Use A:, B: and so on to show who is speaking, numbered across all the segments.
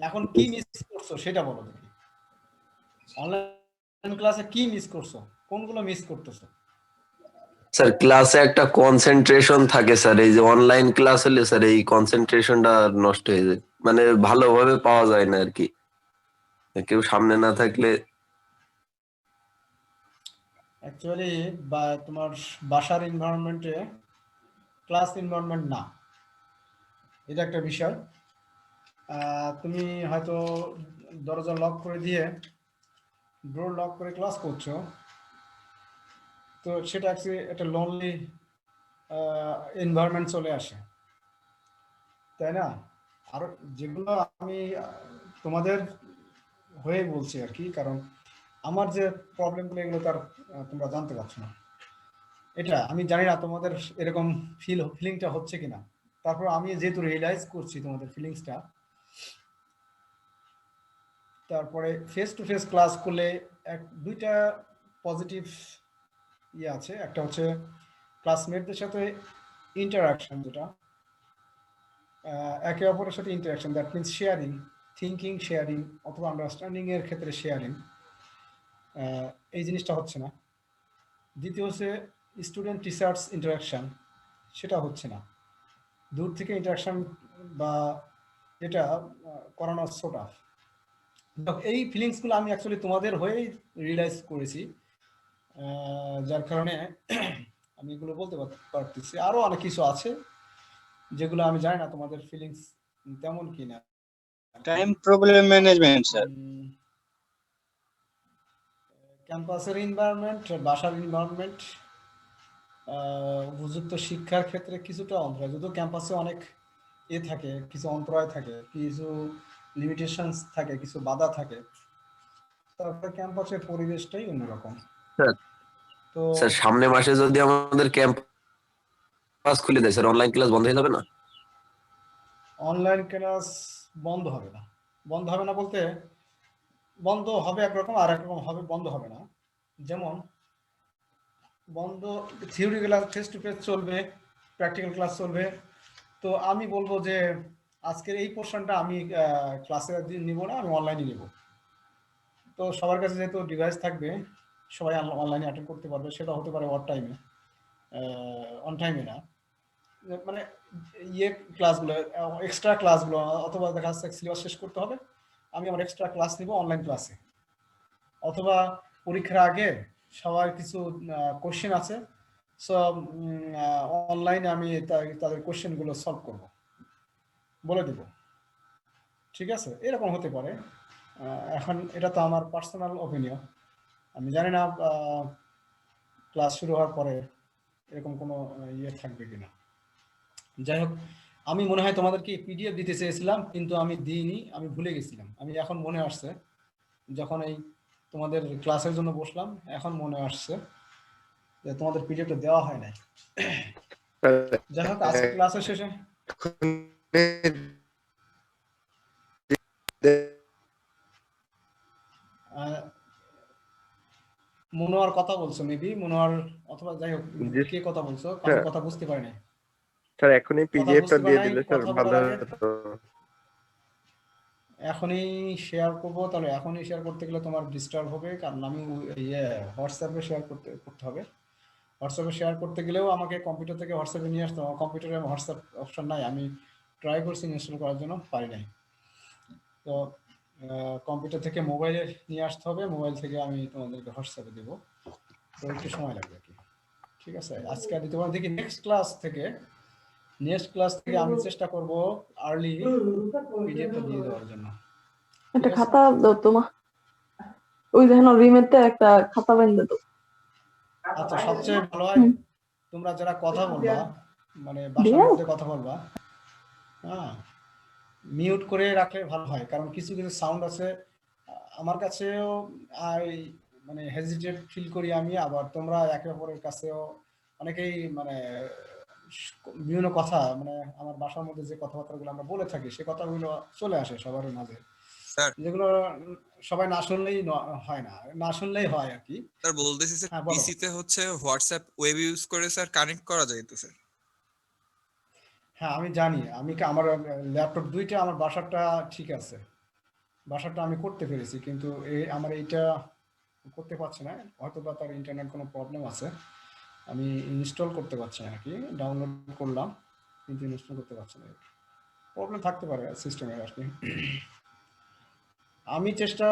A: এখন কি মিস করছো সেটা বলো দেখি। অনলাইন ক্লাসে কি মিস করছো, কোনগুলো মিস করতেছো?
B: স্যার ক্লাসে একটা কনসেন্ট্রেশন থাকে স্যার, এই যে অনলাইন ক্লাস হলে স্যার এই কনসেন্ট্রেশনটা নষ্ট হয়ে যায়, মানে ভালোভাবে পাওয়া যায় না আর কি, কেউ সামনে না থাকলে।
A: অ্যাকচুয়ালি বা তোমার বাসার এনভায়রনমেন্টে ক্লাস এনভায়রনমেন্ট না, এটা একটা বিষয়। তুমি হয়তো দরজা লক করে দিয়ে, ডোর লক করে ক্লাস করছো, তো সেটা অ্যাকচুয়ালি একটা লোনলি এনভায়রনমেন্ট চলে আসে, তাই না? আর যেগুলো আমি তোমাদের হয়ে বলছি আর কি, কারণ আমার যে প্রবলেমগুলো এগুলো তার তোমরা জানতে পারছো না। এটা আমি জানি না তোমাদের এরকম ফিলিংটা হচ্ছে কিনা। তারপর আমি যেহেতু রিয়েলাইজ করছি তোমাদের ফিলিংসটা, তারপরে ফেস টু ফেস ক্লাস করলে দুইটা পজিটিভ ইয়ে আছে। একটা হচ্ছে ক্লাসমেটদের সাথে ইন্টারাকশন, যেটা একে অপরের সাথে interaction, that means sharing, thinking sharing অথবা আন্ডারস্ট্যান্ডিং এর ক্ষেত্রে শেয়ারিং, এই জিনিসটা হচ্ছে না। দ্বিতীয় হচ্ছে স্টুডেন্ট টিচার্স ইন্টারাকশন, সেটা হচ্ছে না। দূর থেকে ইন্টারাকশন বা এটা করানো সোটা। এই ফিলিংসগুলো আমি অ্যাকচুয়ালি তোমাদের হয়েই রিয়েলাইজ করেছি, যার কারণে আমি এগুলো বলতে পারতেছি। আরও অনেক কিছু আছে যেগুলো আমি জানি না তোমাদের ফিলিংস তেমন কিনা।
C: Time problem management sir.
A: ক্যাম্পাসের এনভায়রনমেন্ট, বাসার এনভায়রনমেন্ট, উপযুক্ত শিক্ষার ক্ষেত্রে কিছুটা অন্তরায়, যদিও ক্যাম্পাসে অনেক থাকে, কিছু অন্তরায় থাকে, কিছু লিমিটেশনস থাকে, কিছু বাধা থাকে, তারপরে ক্যাম্পাসের পরিবেশটাই অন্যরকম।
B: তো স্যার সামনে মাসে যদি আমাদের ক্যাম্পাস খুলে দেয় স্যার, অনলাইন ক্লাস বন্ধ হয়ে যাবে না?
A: অনলাইন ক্লাস বন্ধ হবে না। বন্ধ হবে না বলতে, বন্ধ হবে একরকম, আর একরকম হবে বন্ধ হবে না। যেমন বন্ধ, theory class face to face চলবে, প্র্যাকটিক্যাল ক্লাস চলবে। তো আমি বলবো যে আজকের এই পোর্শনটা আমি ক্লাসে নিব না, আমি অনলাইনে নিব। তো সবার কাছে যেহেতু ডিভাইস থাকবে, সবাই অনলাইনে অ্যাটেন্ড করতে পারবে। সেটা হতে পারে অড টাইমে, অন টাইমে না, মানে ইয়ে ক্লাসগুলো, এক্সট্রা ক্লাসগুলো, অথবা দেখা যাচ্ছে সিলেবাস শেষ করতে হবে, আমি আমার এক্সট্রা ক্লাস নিব অনলাইন ক্লাসে। অথবা পরীক্ষার আগে সবার কিছু কোশ্চেন আছে, সো অনলাইনে আমি তাদের কোশ্চেনগুলো সলভ করব, বলে দিব। ঠিক আছে, এরকম হতে পারে। এখন এটা তো আমার পার্সোনাল ওপিনিয়ন, আমি জানি না ক্লাস শুরু হওয়ার পরে এরকম কোনো ইয়ে থাকবে কিনা। যাই হোক, আমি মনে হয় তোমাদেরকে পিডিএফ দিতে চেয়েছিলাম, কিন্তু আমি দিইনি, আমি ভুলে গেছিলাম। আমি এখন মনে আসছে, যখন এই তোমাদের ক্লাসের জন্য বসলাম, এখন মনে আসছে যে তোমাদের পিডিএফটা দেওয়া হয় নাই। যাই হোক, আজকে ক্লাসের শেষে মনোয়ার কথা বলছো, মেবি মনোয়ার, অথবা যাই হোক কে কথা বলছো, আমি কথা বুঝতে পারি নাই।
D: স্যার এখনই পিডিএফটা দিয়ে দিলে স্যার ভালো হতো।
A: এখনই শেয়ার করবো, তাহলে এখনই শেয়ার করতে গেলে তোমার ডিস্টার্ব হবে, কারণ আমি হোয়াটসঅ্যাপে শেয়ার করতে হবে। হোয়াটসঅ্যাপে শেয়ার করতে গেলেও আমাকে কম্পিউটার থেকে হোয়াটসঅ্যাপে নিয়ে আসতে হবে। কম্পিউটারে হোয়াটসঅ্যাপ অপশন নাই, আমি ট্রাই করছি ইনস্টল করার জন্য, পারি নাই। তো কম্পিউটার থেকে মোবাইলে নিয়ে আসতে হবে, মোবাইল থেকে আমি তোমাদেরকে হোয়াটসঅ্যাপে দেবো, তো একটু সময় লাগবে আর কি। ঠিক আছে, আজকে দিতে পারবো। দেখি নেক্সট ক্লাস থেকে আমি চেষ্টা করব আর্লি পিডিএফটা দিয়ে দেওয়ার জন্য।
E: একটা খাতা দাও তোমার, ওই দেখো রিমেতে একটা খাতা বেঁধে দাও।
A: আচ্ছা, সবচেয়ে ভালো হয় তোমরা যারা কথা বলবা, মানে বাসার মধ্যে কথা বলবা, হ্যাঁ, মিউট করে রাখলে ভালো হয়। কারণ কিছু কিছু সাউন্ড আছে আমার কাছেও মানে হেজিটেট ফিল করি আমি, আবার তোমরা একে অপরের কাছেও অনেকেই মানে বিভিন্ন কথা, মানে আমার বাসার মধ্যে যে কথাবার্তাগুলো আমরা বলে থাকি, সে কথাগুলো চলে আসে সবার মাঝে, যেগুলো সবাই না শুনলেই হয় না, না শুনলেই হয় আর কি।
F: স্যার বলতেছি স্যার, পিসি তে হচ্ছে হোয়াটসঅ্যাপ ওয়েব ইউজ করে স্যার কানেক্ট করা যায় তো স্যার?
A: হ্যাঁ আমি জানি, আমার ল্যাপটপ দুইটা, আমার বাসারটা ঠিক আছে, বাসাটা আমি করতে পেরেছি, কিন্তু আমার এইটা করতে পারছি না, হয়তো বা তার ইন্টারনেট কোনো প্রবলেম আছে, আমি ইনস্টল করতে পারছি না আর কি। ডাউনলোড করলাম কিন্তু ইনস্টল করতে পারছি না, প্রবলেম থাকতে পারে সিস্টেমের আর কি। আমি চেষ্টা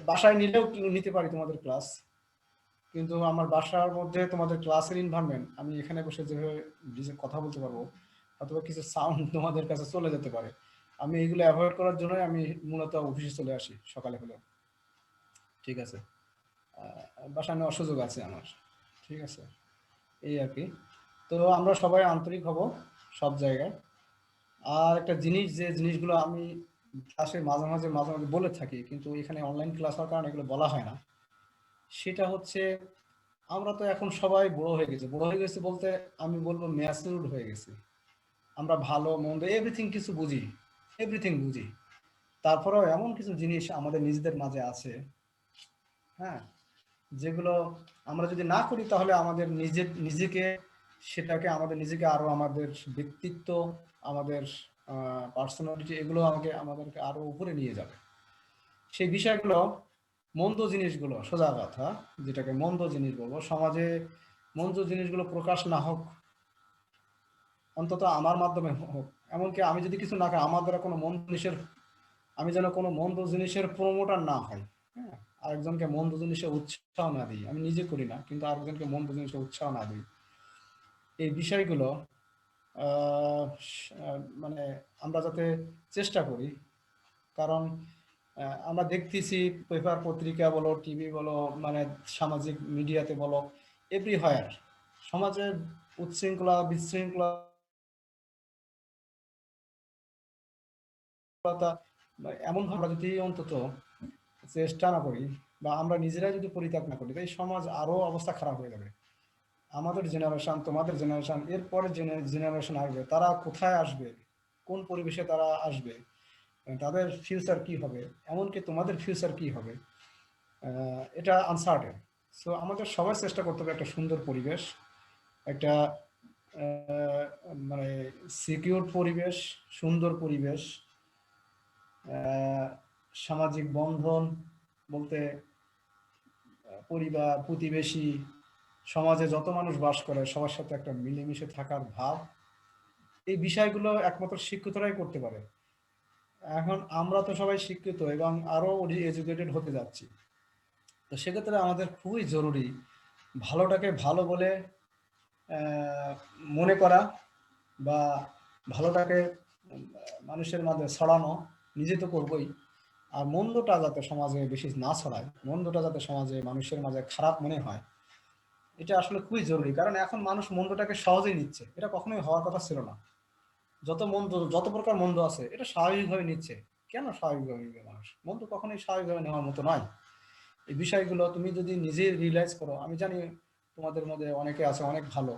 A: বাসায় নিলেও নিতে পারি তোমাদের ক্লাস, কিন্তু আমার বাসার মধ্যে তোমাদের ক্লাসের এনভায়রনমেন্ট, আমি এখানে বসে যেভাবে কথা বলতে পারবো অথবা কিছু সাউন্ড তোমাদের কাছে চলে যেতে পারে, আমি এগুলো অ্যাভয়েড করার জন্যই আমি মূলত অফিসে চলে আসি সকালে হলেও। ঠিক আছে, বাসায় নেওয়ার সুযোগ আছে আমার। ঠিক আছে, এই আর কি। তো আমরা সবাই আন্তরিক হব সব জায়গায়। আর একটা জিনিস, যে জিনিসগুলো আমি ক্লাসে মাঝে মাঝে বলে থাকি, কিন্তু এখানে অনলাইন ক্লাস হওয়ার কারণে এগুলো বলা হয় না, সেটা হচ্ছে আমরা তো এখন সবাই বড় হয়ে গেছি। বড় হয়ে গেছি বলতে আমি বলবো ম্যাচিউরড হয়ে গেছি। আমরা ভালো মন্দ এভরিথিং কিছু বুঝি, এভরিথিং বুঝি। তারপরেও এমন কিছু জিনিস আমাদের নিজেদের মাঝে আছে, হ্যাঁ, যেগুলো আমরা যদি না করি তাহলে আমাদের নিজেকে সেটাকে আমাদের নিজেকে আরো আমাদের ব্যক্তিত্ব, আমাদের পার্সোনালিটি, এগুলো আমাদেরকে আরো উপরে নিয়ে যাবে। সেই বিষয়গুলো, মন্দ জিনিসগুলো, সোজা কথা যেটাকে মন্দ জিনিস বলবো, সমাজে মন্দ জিনিসগুলো প্রকাশ না হোক, অন্তত আমার মাধ্যমে হোক। এমনকি আমি যদি কিছু না করি, আমার দ্বারা কোনো মন্দ জিনিসের, আমি যেন কোনো মন্দ জিনিসের প্রমোটার না হয়, হ্যাঁ, আরেকজনকে মন্দ জিনিসে উৎসাহ না দিই। আমি নিজে করি না, কিন্তু আরেকজনকে মন্দ জিনিসে উৎসাহ না দিই। এই বিষয়গুলো মানে আমরা যাতে চেষ্টা করি, কারণ আমরা দেখতেছি পেপার পত্রিকা বলো, টিভি বলো, মানে সামাজিক মিডিয়াতে বলো, এভরিহোয়ার সমাজের উচ্ছৃঙ্খলা বিশৃঙ্খলা এমন ভাবে যদি অন্তত চেষ্টা না করি, বা আমরা নিজেরাই যদি পরিত্যাগ না করি, তাই সমাজ আরো অবস্থা খারাপ হয়ে যাবে। আমাদের জেনারেশন, তোমাদের জেনারেশন, এরপরে জেনারেশন আসবে, তারা কোথায় আসবে, কোন পরিবেশে তারা আসবে, তাদের ফিউচার কি হবে, এমনকি তোমাদের ফিউচার কি হবে, এটা আনসার্টেন। সো আমাদের সবাই চেষ্টা করতে হবে একটা সুন্দর পরিবেশ, একটা মানে সিকিউর পরিবেশ, সুন্দর পরিবেশ, সামাজিক বন্ধন বলতে পরিবার, প্রতিবেশী, সমাজে যত মানুষ বাস করে সবার সাথে একটা মিলেমিশে থাকার ভাব, এই বিষয়গুলো একমাত্র শিক্ষিতরাই করতে পারে। এখন আমরা তো সবাই শিক্ষিত এবং আরো এডুকেটেড হতে যাচ্ছি, তো সেক্ষেত্রে আমাদের খুবই জরুরি ভালোটাকে ভালো বলে মনে করা, বা ভালোটাকে মানুষের মাঝে ছড়ানো, নিজে তো করবই, আর মন্দটা যাতে সমাজে বেশি না ছড়ায়, মন্দটা যাতে সমাজে মানুষের মাঝে খারাপ মনে হয়, এটা আসলে খুবই জরুরি। কারণ এখন মানুষ মন্দটাকে সহজেই নিচ্ছে, এটা কখনোই হওয়ার কথা ছিল না। যত প্রকার মন্দ আছে এটা স্বাভাবিকভাবে নিচ্ছে। কেন স্বাভাবিকভাবে নিবে মানুষ? মন্দ কখনোই স্বাভাবিকভাবে নেওয়ার মতো নয়। এই বিষয়গুলো তুমি যদি নিজে রিয়েলাইজ করো, আমি জানি তোমাদের মধ্যে অনেকে আছে অনেক ভালো,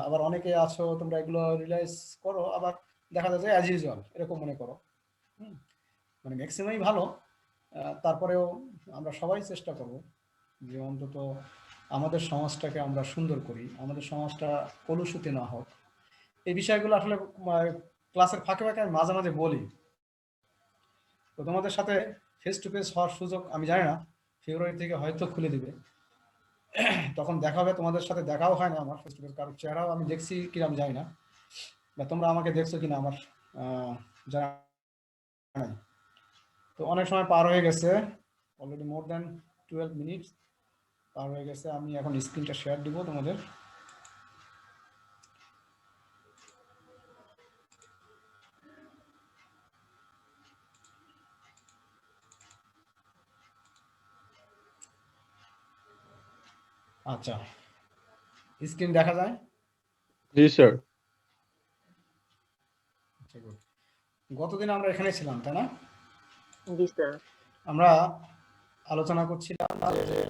A: আবার অনেকে আছো তোমরা এগুলো রিয়েলাইজ করো, আবার দেখা যায় যে অ্যাজ ইউজুয়াল এরকম মনে করো। মানে ম্যাক্সিমামই ভালো। তারপরেও আমরা সবাই চেষ্টা করব যে অন্তত আমাদের সমাজটাকে আমরা সুন্দর করি, আমাদের সমাজটা কলুষিত না হোক। এই বিষয়গুলো আসলে ক্লাসের ফাঁকে ফাঁকে আমি মাঝে মাঝে বলি। তো তোমাদের সাথে ফেস টু ফেস হওয়ার সুযোগ আমি জানি না, ফেব্রুয়ারি থেকে হয়তো খুলে দিবে, তখন দেখা হবে। তোমাদের সাথে দেখাও হয় না আমার ফেস টু ফেস, কারণ চেহারাও আমি দেখছি কিনা আমি জানি না, বা তোমরা আমাকে দেখছো কিনা আমার জানা নাই। তো অনেক সময় পার হয়ে গেছে, already more than 12 minutes per হয়ে গেছে। আমি এখন স্ক্রিনটা শেয়ার দিব তোমাদের। আচ্ছা, স্ক্রিন দেখা যায়?
D: জি স্যার।
A: গতদিন আমরা এখানে ছিলাম, তাই না?
E: জি স্যার।
A: আমরা আলোচনা করছিলাম যে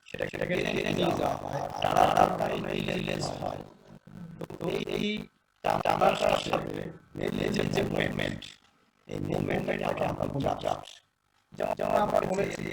A: সেটাকে নিয়ে যাওয়া হয়, তো এই টানার সাথে যে মুভমেন্ট, এই মুভমেন্টটাকে আমরা বলি চার্জ। যেমন আমরা বলেছি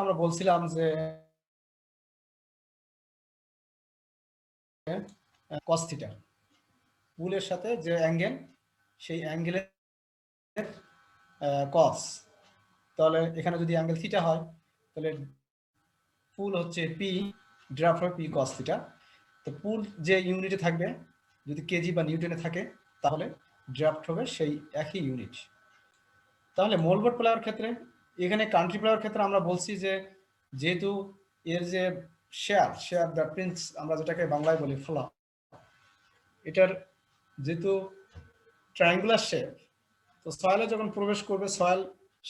A: আমরা বলছিলাম যে cos থিটা, পুলের সাথে যে অ্যাঙ্গেল, সেই অ্যাঙ্গেলের cos, তাহলে এখানে যদি অ্যাঙ্গেল থিটা হয় তাহলে পুল হচ্ছে পি, ড্রাফট হবে পি cos থিটা। তো পুল যে ইউনিটে থাকবে, যদি কেজি বা নিউটনে থাকে, তাহলে ড্রাফট হবে সেই একই ইউনিট। তাহলে মোলবোর্ড প্লাওয়ার ক্ষেত্রে, এখানে কান্ট্রি প্লাওয়ার ক্ষেত্রে আমরা বলছি যে যেহেতু এর যে শেয়ার দ্য প্রিন্স, আমরা যেটাকে বাংলায় বলি ফ্লা, এটার যেহেতু ট্রায়াঙ্গুলার শেপ, তো সয়েলে যখন প্রবেশ করবে সয়েল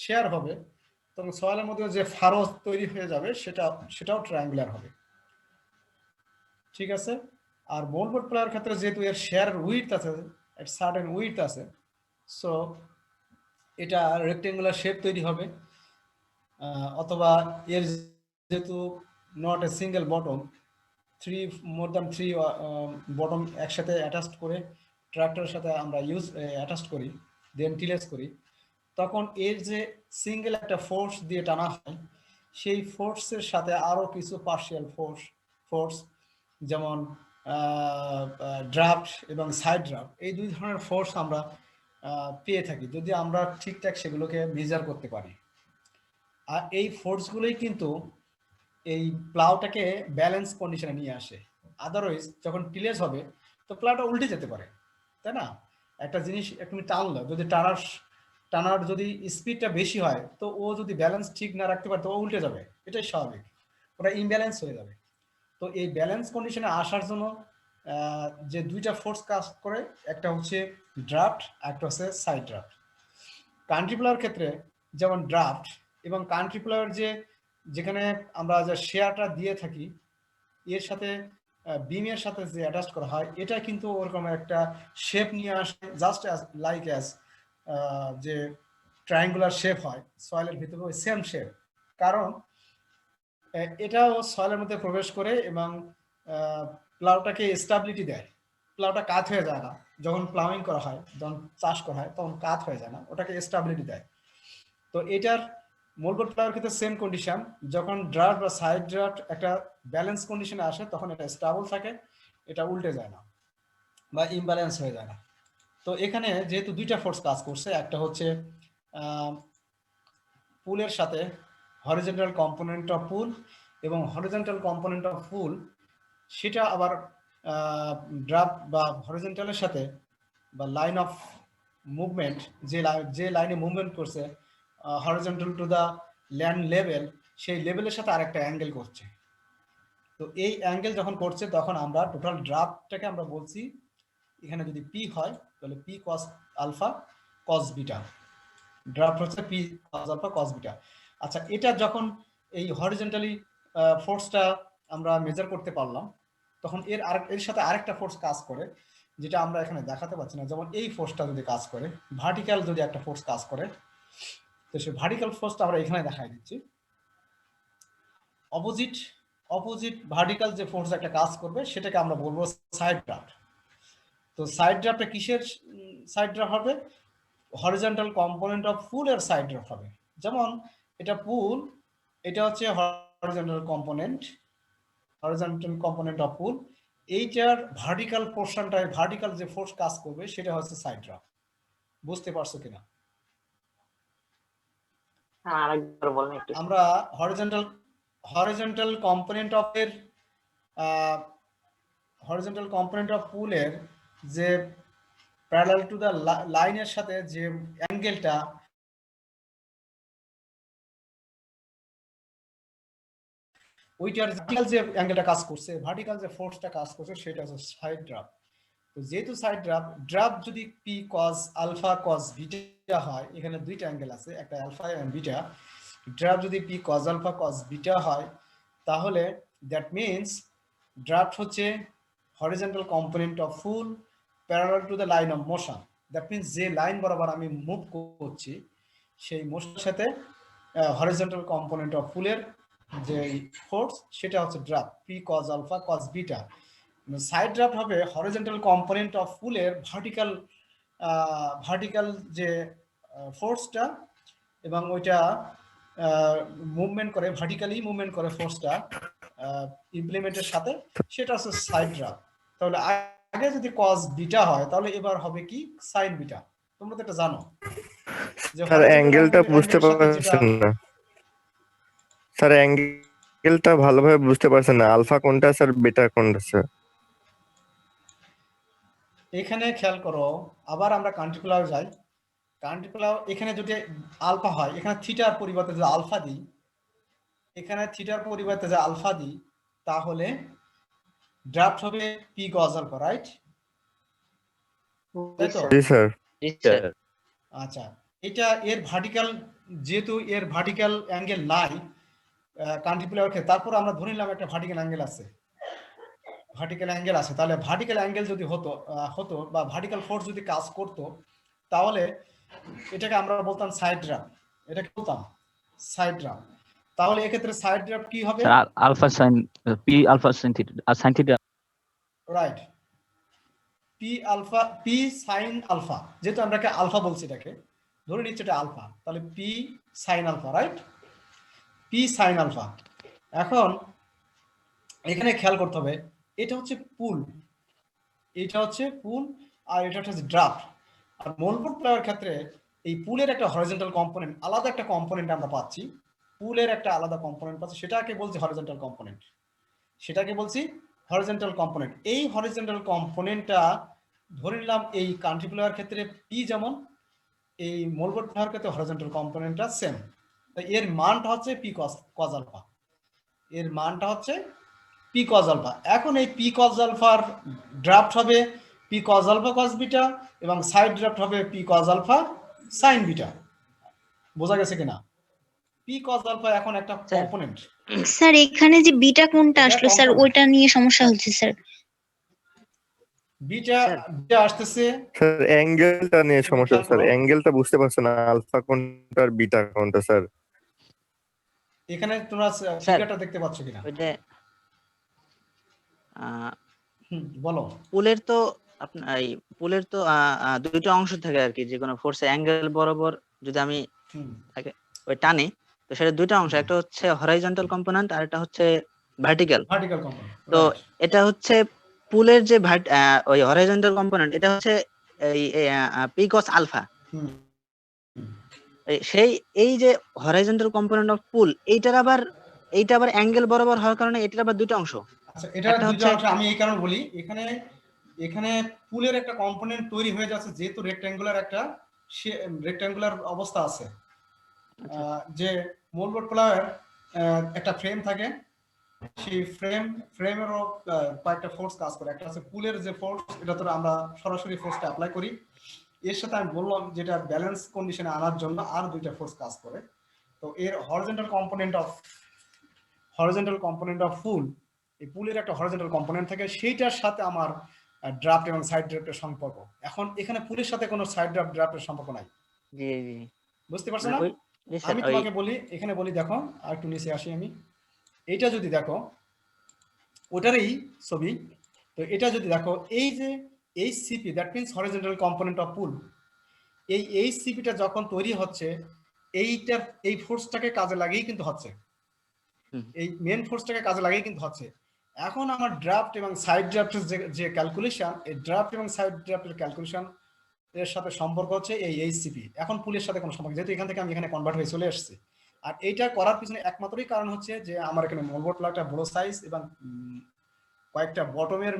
A: শেয়ার হবে, তখন সয়েলের মধ্যে যে ফারো তৈরি হয়ে যাবে সেটাও ট্রায়াঙ্গুলার হবে। ঠিক আছে। আর মোলবোর্ড প্লাওয়ার ক্ষেত্রে যেহেতু এর শেয়ার উইডথ আছে, এট সার্টেন উইডথ আছে, সো এটা রেক্টেঙ্গুলার শেপ তৈরি হবে। অথবা এর যেহেতু not a single bottom, more than three bottom একসাথে অ্যাটাচড করে ট্রাক্টরের সাথে আমরা অ্যাটাচড করি, দেন টিলেস করি, তখন এর যে সিঙ্গেল একটা ফোর্স দিয়ে টানা হয়, সেই ফোর্সের সাথে আরও কিছু পার্শিয়াল ফোর্স যেমন ড্রাফট এবং সাইড ড্রাফট, এই দুই ধরনের ফোর্স আমরা পেয়ে থাকি যদি আমরা ঠিকঠাক সেগুলোকে মেজার করতে পারি। আর এই ফোর্সগুলোই কিন্তু এই প্লাউটাকে ব্যালেন্স কন্ডিশনে নিয়ে আসে। আদারওয়াইজ যখন টিলেস হবে তো প্লাউটা উল্টে যেতে পারে, তাই না? একটা জিনিস তুমি টানলো, যদি টানার যদি স্পিডটা বেশি হয়, তো ও যদি ব্যালেন্স ঠিক না রাখতে পারে তো ও উল্টে যাবে, এটাই স্বাভাবিক, ওটা ইমব্যালেন্স হয়ে যাবে। তো এই ব্যালেন্স কন্ডিশনে আসার জন্য যে দুইটা ফোর্স কাজ করে, একটা হচ্ছে ড্রাফট, একটা হচ্ছে সাইড ড্রাফট। কান্ট্রি প্লাওয়ার ক্ষেত্রে যেমন ড্রাফট এবং কান্ট্রি প্লাওয়ার যেখানে আমরা যে শেয়ারটা দিয়ে থাকি, এর সাথে বিমের সাথে যে অ্যাটাচ করা হয়, এটা কিন্তু ওরকম একটা শেপ নিয়ে আসে, জাস্ট লাইক অ্যাজ যে ট্রায়াঙ্গুলার শেপ হয় সয়েলের ভিতরে, ওই সেম শেপ। কারণ এটাও সয়েলের মধ্যে প্রবেশ করে এবং প্লাউটাকে স্টেবিলিটি দেয়। প্লাউটা কাত হয়ে যায় না, যখন প্লাউইং করা হয়, যখন চাষ করা হয় তখন কাত হয়ে যায় না, ওটাকে স্টেবিলিটি দেয়। তো এটার মোলবোর্ড প্লাওয়ার ক্ষেত্রে সেম কন্ডিশন, যখন ড্রাফট বা সাইড ড্রাফট একটা ব্যালেন্স কন্ডিশনে আসে তখন এটা স্টেবল থাকে, এটা উল্টে যায় না বা ইমব্যালেন্স হয়ে যায় না। তো এখানে যেহেতু দুইটা ফোর্স কাজ করছে, একটা হচ্ছে পুলের সাথে হরিজন্টাল কম্পোনেন্ট অফ পুল, এবং হরিজন্টাল কম্পোনেন্ট অফ পুল সেটা আবার ড্রাফট বা হরিজন্টালের সাথে বা লাইন অফ মুভমেন্ট, যে লাইনে মুভমেন্ট করছে horizontal to the land level, সেই লেভেলের সাথে আরেকটা অ্যাঙ্গেল করছে। তো এই অ্যাঙ্গেল যখন করছে তখন আমরা টোটাল ড্রাফটটাকে আমরা বলছি, এখানে যদি পি হয় তাহলে P cos alpha cos beta, draft হচ্ছে P cos alpha cos beta. আচ্ছা, এটা যখন এই হরিজন্টালি ফোর্সটা আমরা মেজার করতে পারলাম, তখন এর সাথে আরেকটা ফোর্স কাজ করে, যেটা আমরা এখানে দেখাতে পাচ্ছি না। যেমন এই ফোর্সটা যদি কাজ করে, ভার্টিক্যাল যদি একটা ফোর্স কাজ করে, তো সেই ভার্টিক্যাল ফোর্সটা আমরা এখানে দেখাই দিচ্ছি। অপোজিট ভার্টিক্যাল যে ফোর্স একটা কাজ করবে, সেটাকে আমরা বলবো সাইড ড্রাফট। তো সাইড ড্রাফটটা কিসের সাইড ড্রাফট হবে? হরিজন্টাল কম্পোনেন্ট অফ পুল এর সাইড ড্রাফট হবে। যেমন এটা পুল, এটা হচ্ছে হরিজন্টাল কম্পোনেন্ট অফ পুল, এইটার ভার্টিক্যাল পোর্শনটায় ভার্টিক্যাল যে ফোর্স কাজ করবে সেটা হচ্ছে সাইড ড্রাফট। বুঝতে পারছো কিনা?
E: আরেকবার বলেন একটু।
A: আমরা হরিজন্টাল কম্পোনেন্ট অফ পুলের যে প্যারালাল টু দ্য লাইনের সাথে যে অ্যাঙ্গেলটা, ওইটার ভার্টিক্যাল যে অ্যাঙ্গেলটা কাজ করছে, ভার্টিক্যাল যে ফোর্সটা কাজ করছে, সেটা হচ্ছে সাইড ড্রাফট। তো যেহেতু সাইড ড্রাফট যদি P cos alpha cos beta হয়, এখানে দুইটা অ্যাঙ্গেল আছে, একটা আলফা এবং বিটা, ড্রাফট যদি P cos alpha cos beta হয় তাহলে দ্যাট মিনস ড্রাফট হচ্ছে horizontal component of pull parallel to the line of motion. That means যে লাইন বরাবর আমি মুভ করছি সেই মোশনের সাথে হরিজন্টাল কম্পোনেন্ট অফ ফুলের যে ফোর্স সেটা হচ্ছে draft P cos alpha cos beta. Side draft হবে হরিজন্টাল কম্পোনেন্ট অফ ফুলের ভার্টিক্যাল যে ফোর্সটা এবং ওইটা মুভমেন্ট করে ভার্টিক্যালি মুভমেন্ট করে ফোর্সটা ইমপ্লিমেন্টের সাথে, সেটা হচ্ছে সাইড ড্রাফট। তাহলে আগে যদি কজ বিটা হয় তাহলে এবার হবে কি সাইন বিটা। তোমরা তো এটা জানো যে
D: স্যার অ্যাঙ্গেলটা বুঝতে পারছেন না, স্যার অ্যাঙ্গেলটা ভালোভাবে বুঝতে পারছেন না, আলফা কোনটা স্যার বিটা কোনটা স্যার?
A: এখানে খেয়াল করো, আবার আমরা কান্ট্রিকুলার যাই। কান্ট্রিকুলার এখানে যদি আলফা হয়, এখানে থিটার পরিবর্তে যদি আলফা দিই, এখানে থিটার পরিবর্তে যে আলফা দিই তাহলে ড্রাফট হবে পি কজ আলফা, রাইট? তাই তো?
D: জি স্যার।
A: আচ্ছা, এটা এর ভার্টিক্যাল, যেহেতু এর ভার্টিক্যাল অ্যাঙ্গেল নাই কান্ট্রিকুলার ক্ষেত্রে, তারপর আমরা ধরে নিলাম একটা ভার্টিক্যাল অ্যাঙ্গেল আছে, তাহলে ভার্টিক্যাল অ্যাঙ্গেল যদি হতো বা ভার্টিক্যাল ফোর্স যদি কাজ করতো তাহলে এটাকে আমরা বলতাম সাইড ড্রাফট। এটাকে বলতাম সাইড ড্রাফট। তাহলে এক্ষেত্রে সাইড ড্রাফট কি হবে?
G: Alpha sine P alpha sine theta আর sine theta,
A: right, P sine alpha, যেহেতু আমরা আলফা বলছি, এটাকে ধরে নিচ্ছি এটা আলফা, তাহলে P sine alpha, right? P sine alpha. এখন এখানে খেয়াল করতে হবে এটা হচ্ছে পুল, আর এটা হচ্ছে ড্রাফট। আর মোলবোর্ড প্লেয়ার ক্ষেত্রে এই পুলের একটা হরিজন্টাল কম্পোনেন্ট, আলাদা একটা কম্পোনেন্ট আমরা পাচ্ছি, পুলের একটা আলাদা কম্পোনেন্ট পাচ্ছি, সেটাকে বলছি হরিজন্টাল কম্পোনেন্ট। এই হরিজন্টাল কম্পোনেন্টটা ধরে নিলাম এই কান্ট্রি প্লেয়ার ক্ষেত্রে পি যেমন, এই মোলবোর্ড প্লেয়ার ক্ষেত্রে হরিজন্টাল কম্পোনেন্টটা সেম। তাই এর মানটা হচ্ছে পি কজ আলফা, এখন এই পি কজ আলফার ড্রাফট হবে P cos alpha cos beta এবং সাইড ড্রাফট হবে P cos alpha sine beta. বোঝা গেছে কিনা? পি কজ আলফা এখন একটা কম্পোনেন্ট।
H: স্যার এখানে যে বিটা কোনটা আসলো স্যার, ওইটা নিয়ে সমস্যা হচ্ছে স্যার।
A: বিটা আসতেছে
D: স্যার অ্যাঙ্গেলটা নিয়ে সমস্যা স্যার, অ্যাঙ্গেলটা বুঝতে পারছেন না, আলফা কোনটা আর বিটা কোনটা স্যার?
A: এখানে তোমরা ফিগারটা দেখতে পাচ্ছ কিনা?
I: ওইটা
A: বলো।
I: পুলের তো আপনার এই পুলের তো দুটো অংশ থাকে আর কি, যে কোনো ফোর্স অ্যাঙ্গেল বরাবর যদি আমি ওই টানি তো সেটা দুটো অংশ, একটা হচ্ছে হরাইজন্টাল কম্পোনেন্ট আর একটা হচ্ছে ভার্টিক্যাল কম্পোনেন্ট। তো এটা হচ্ছে পুলের যে ওই হরাইজন্টাল কম্পোনেন্ট, এটা হচ্ছে এই পি কস আলফা। সেই এই যে হরাইজন্টাল কম্পোনেন্ট অফ পুল, এইটা আবার অ্যাঙ্গেল বরাবর হওয়ার কারণে এটার আবার দুটো অংশ।
A: আচ্ছা, এটা দুটো অংশ আমি এই কারণে বলি, এখানে পুলের একটা কম্পোনেন্ট তৈরি হয়ে যাচ্ছে, যেহেতু রেক্ট্যাঙ্গুলার অবস্থা আছে। যে মোলবোর্ড প্লেয়ার একটা ফ্রেম থাকে, সেই ফ্রেমেরও কয়েকটা ফোর্স কাজ করে। একটা আছে পুলের যে ফোর্স, এটা তো আমরা সরাসরি ফোর্সটা অ্যাপ্লাই করি। এর সাথে আমি বললাম যেটা ব্যালেন্স কন্ডিশনে আনার জন্য আর দুইটা ফোর্স কাজ করে। তো এর হরিজন্টাল কম্পোনেন্ট অফ ফুল, এই পুলের একটা হরিজন্টাল কম্পোনেন্ট থাকে, সেইটার সাথে আমার ড্রাফট এবং সাইড ড্রাফটের সম্পর্ক। এখন এখানে পুলের সাথে কোনো সাইড ড্রাফটের সম্পর্ক নাই।
I: জি জি,
A: বুঝতে পারছো না? আমি তোমাকে বলি, এখানে বলি, দেখো আর একটু নিচে আসি আমি। এইটা যদি দেখো ওটারই ছবি, তো এটা যদি দেখো এই যে HCP, that means horizontal component of pull, এই এইচসিপিটা যখন তৈরি হচ্ছে এই ফোর্সটাকে কাজে লাগিয়েই কিন্তু হচ্ছে, এই মেন ফোর্সটাকে কাজে লাগিয়ে কিন্তু হচ্ছে। এখন আমার ড্রাফট এবং সাইড ড্রাফটের যে ক্যালকুলেশন, এই ড্রাফট এবং সাইড ড্রাফটের ক্যালকুলেশন এর সাথে সম্পর্ক হচ্ছে এই এইচসিপি। এখন পুলের সাথে কোনো সম্পর্ক, যেহেতু এখান থেকে আমি এখানে কনভার্ট হয়ে চলে আসছি। আর এইটা করার পিছনে একমাত্রই কারণ হচ্ছে যে আমার এখানে মোলবোর্ড প্লাগটা বড় সাইজ এবং কয়েকটা বটমের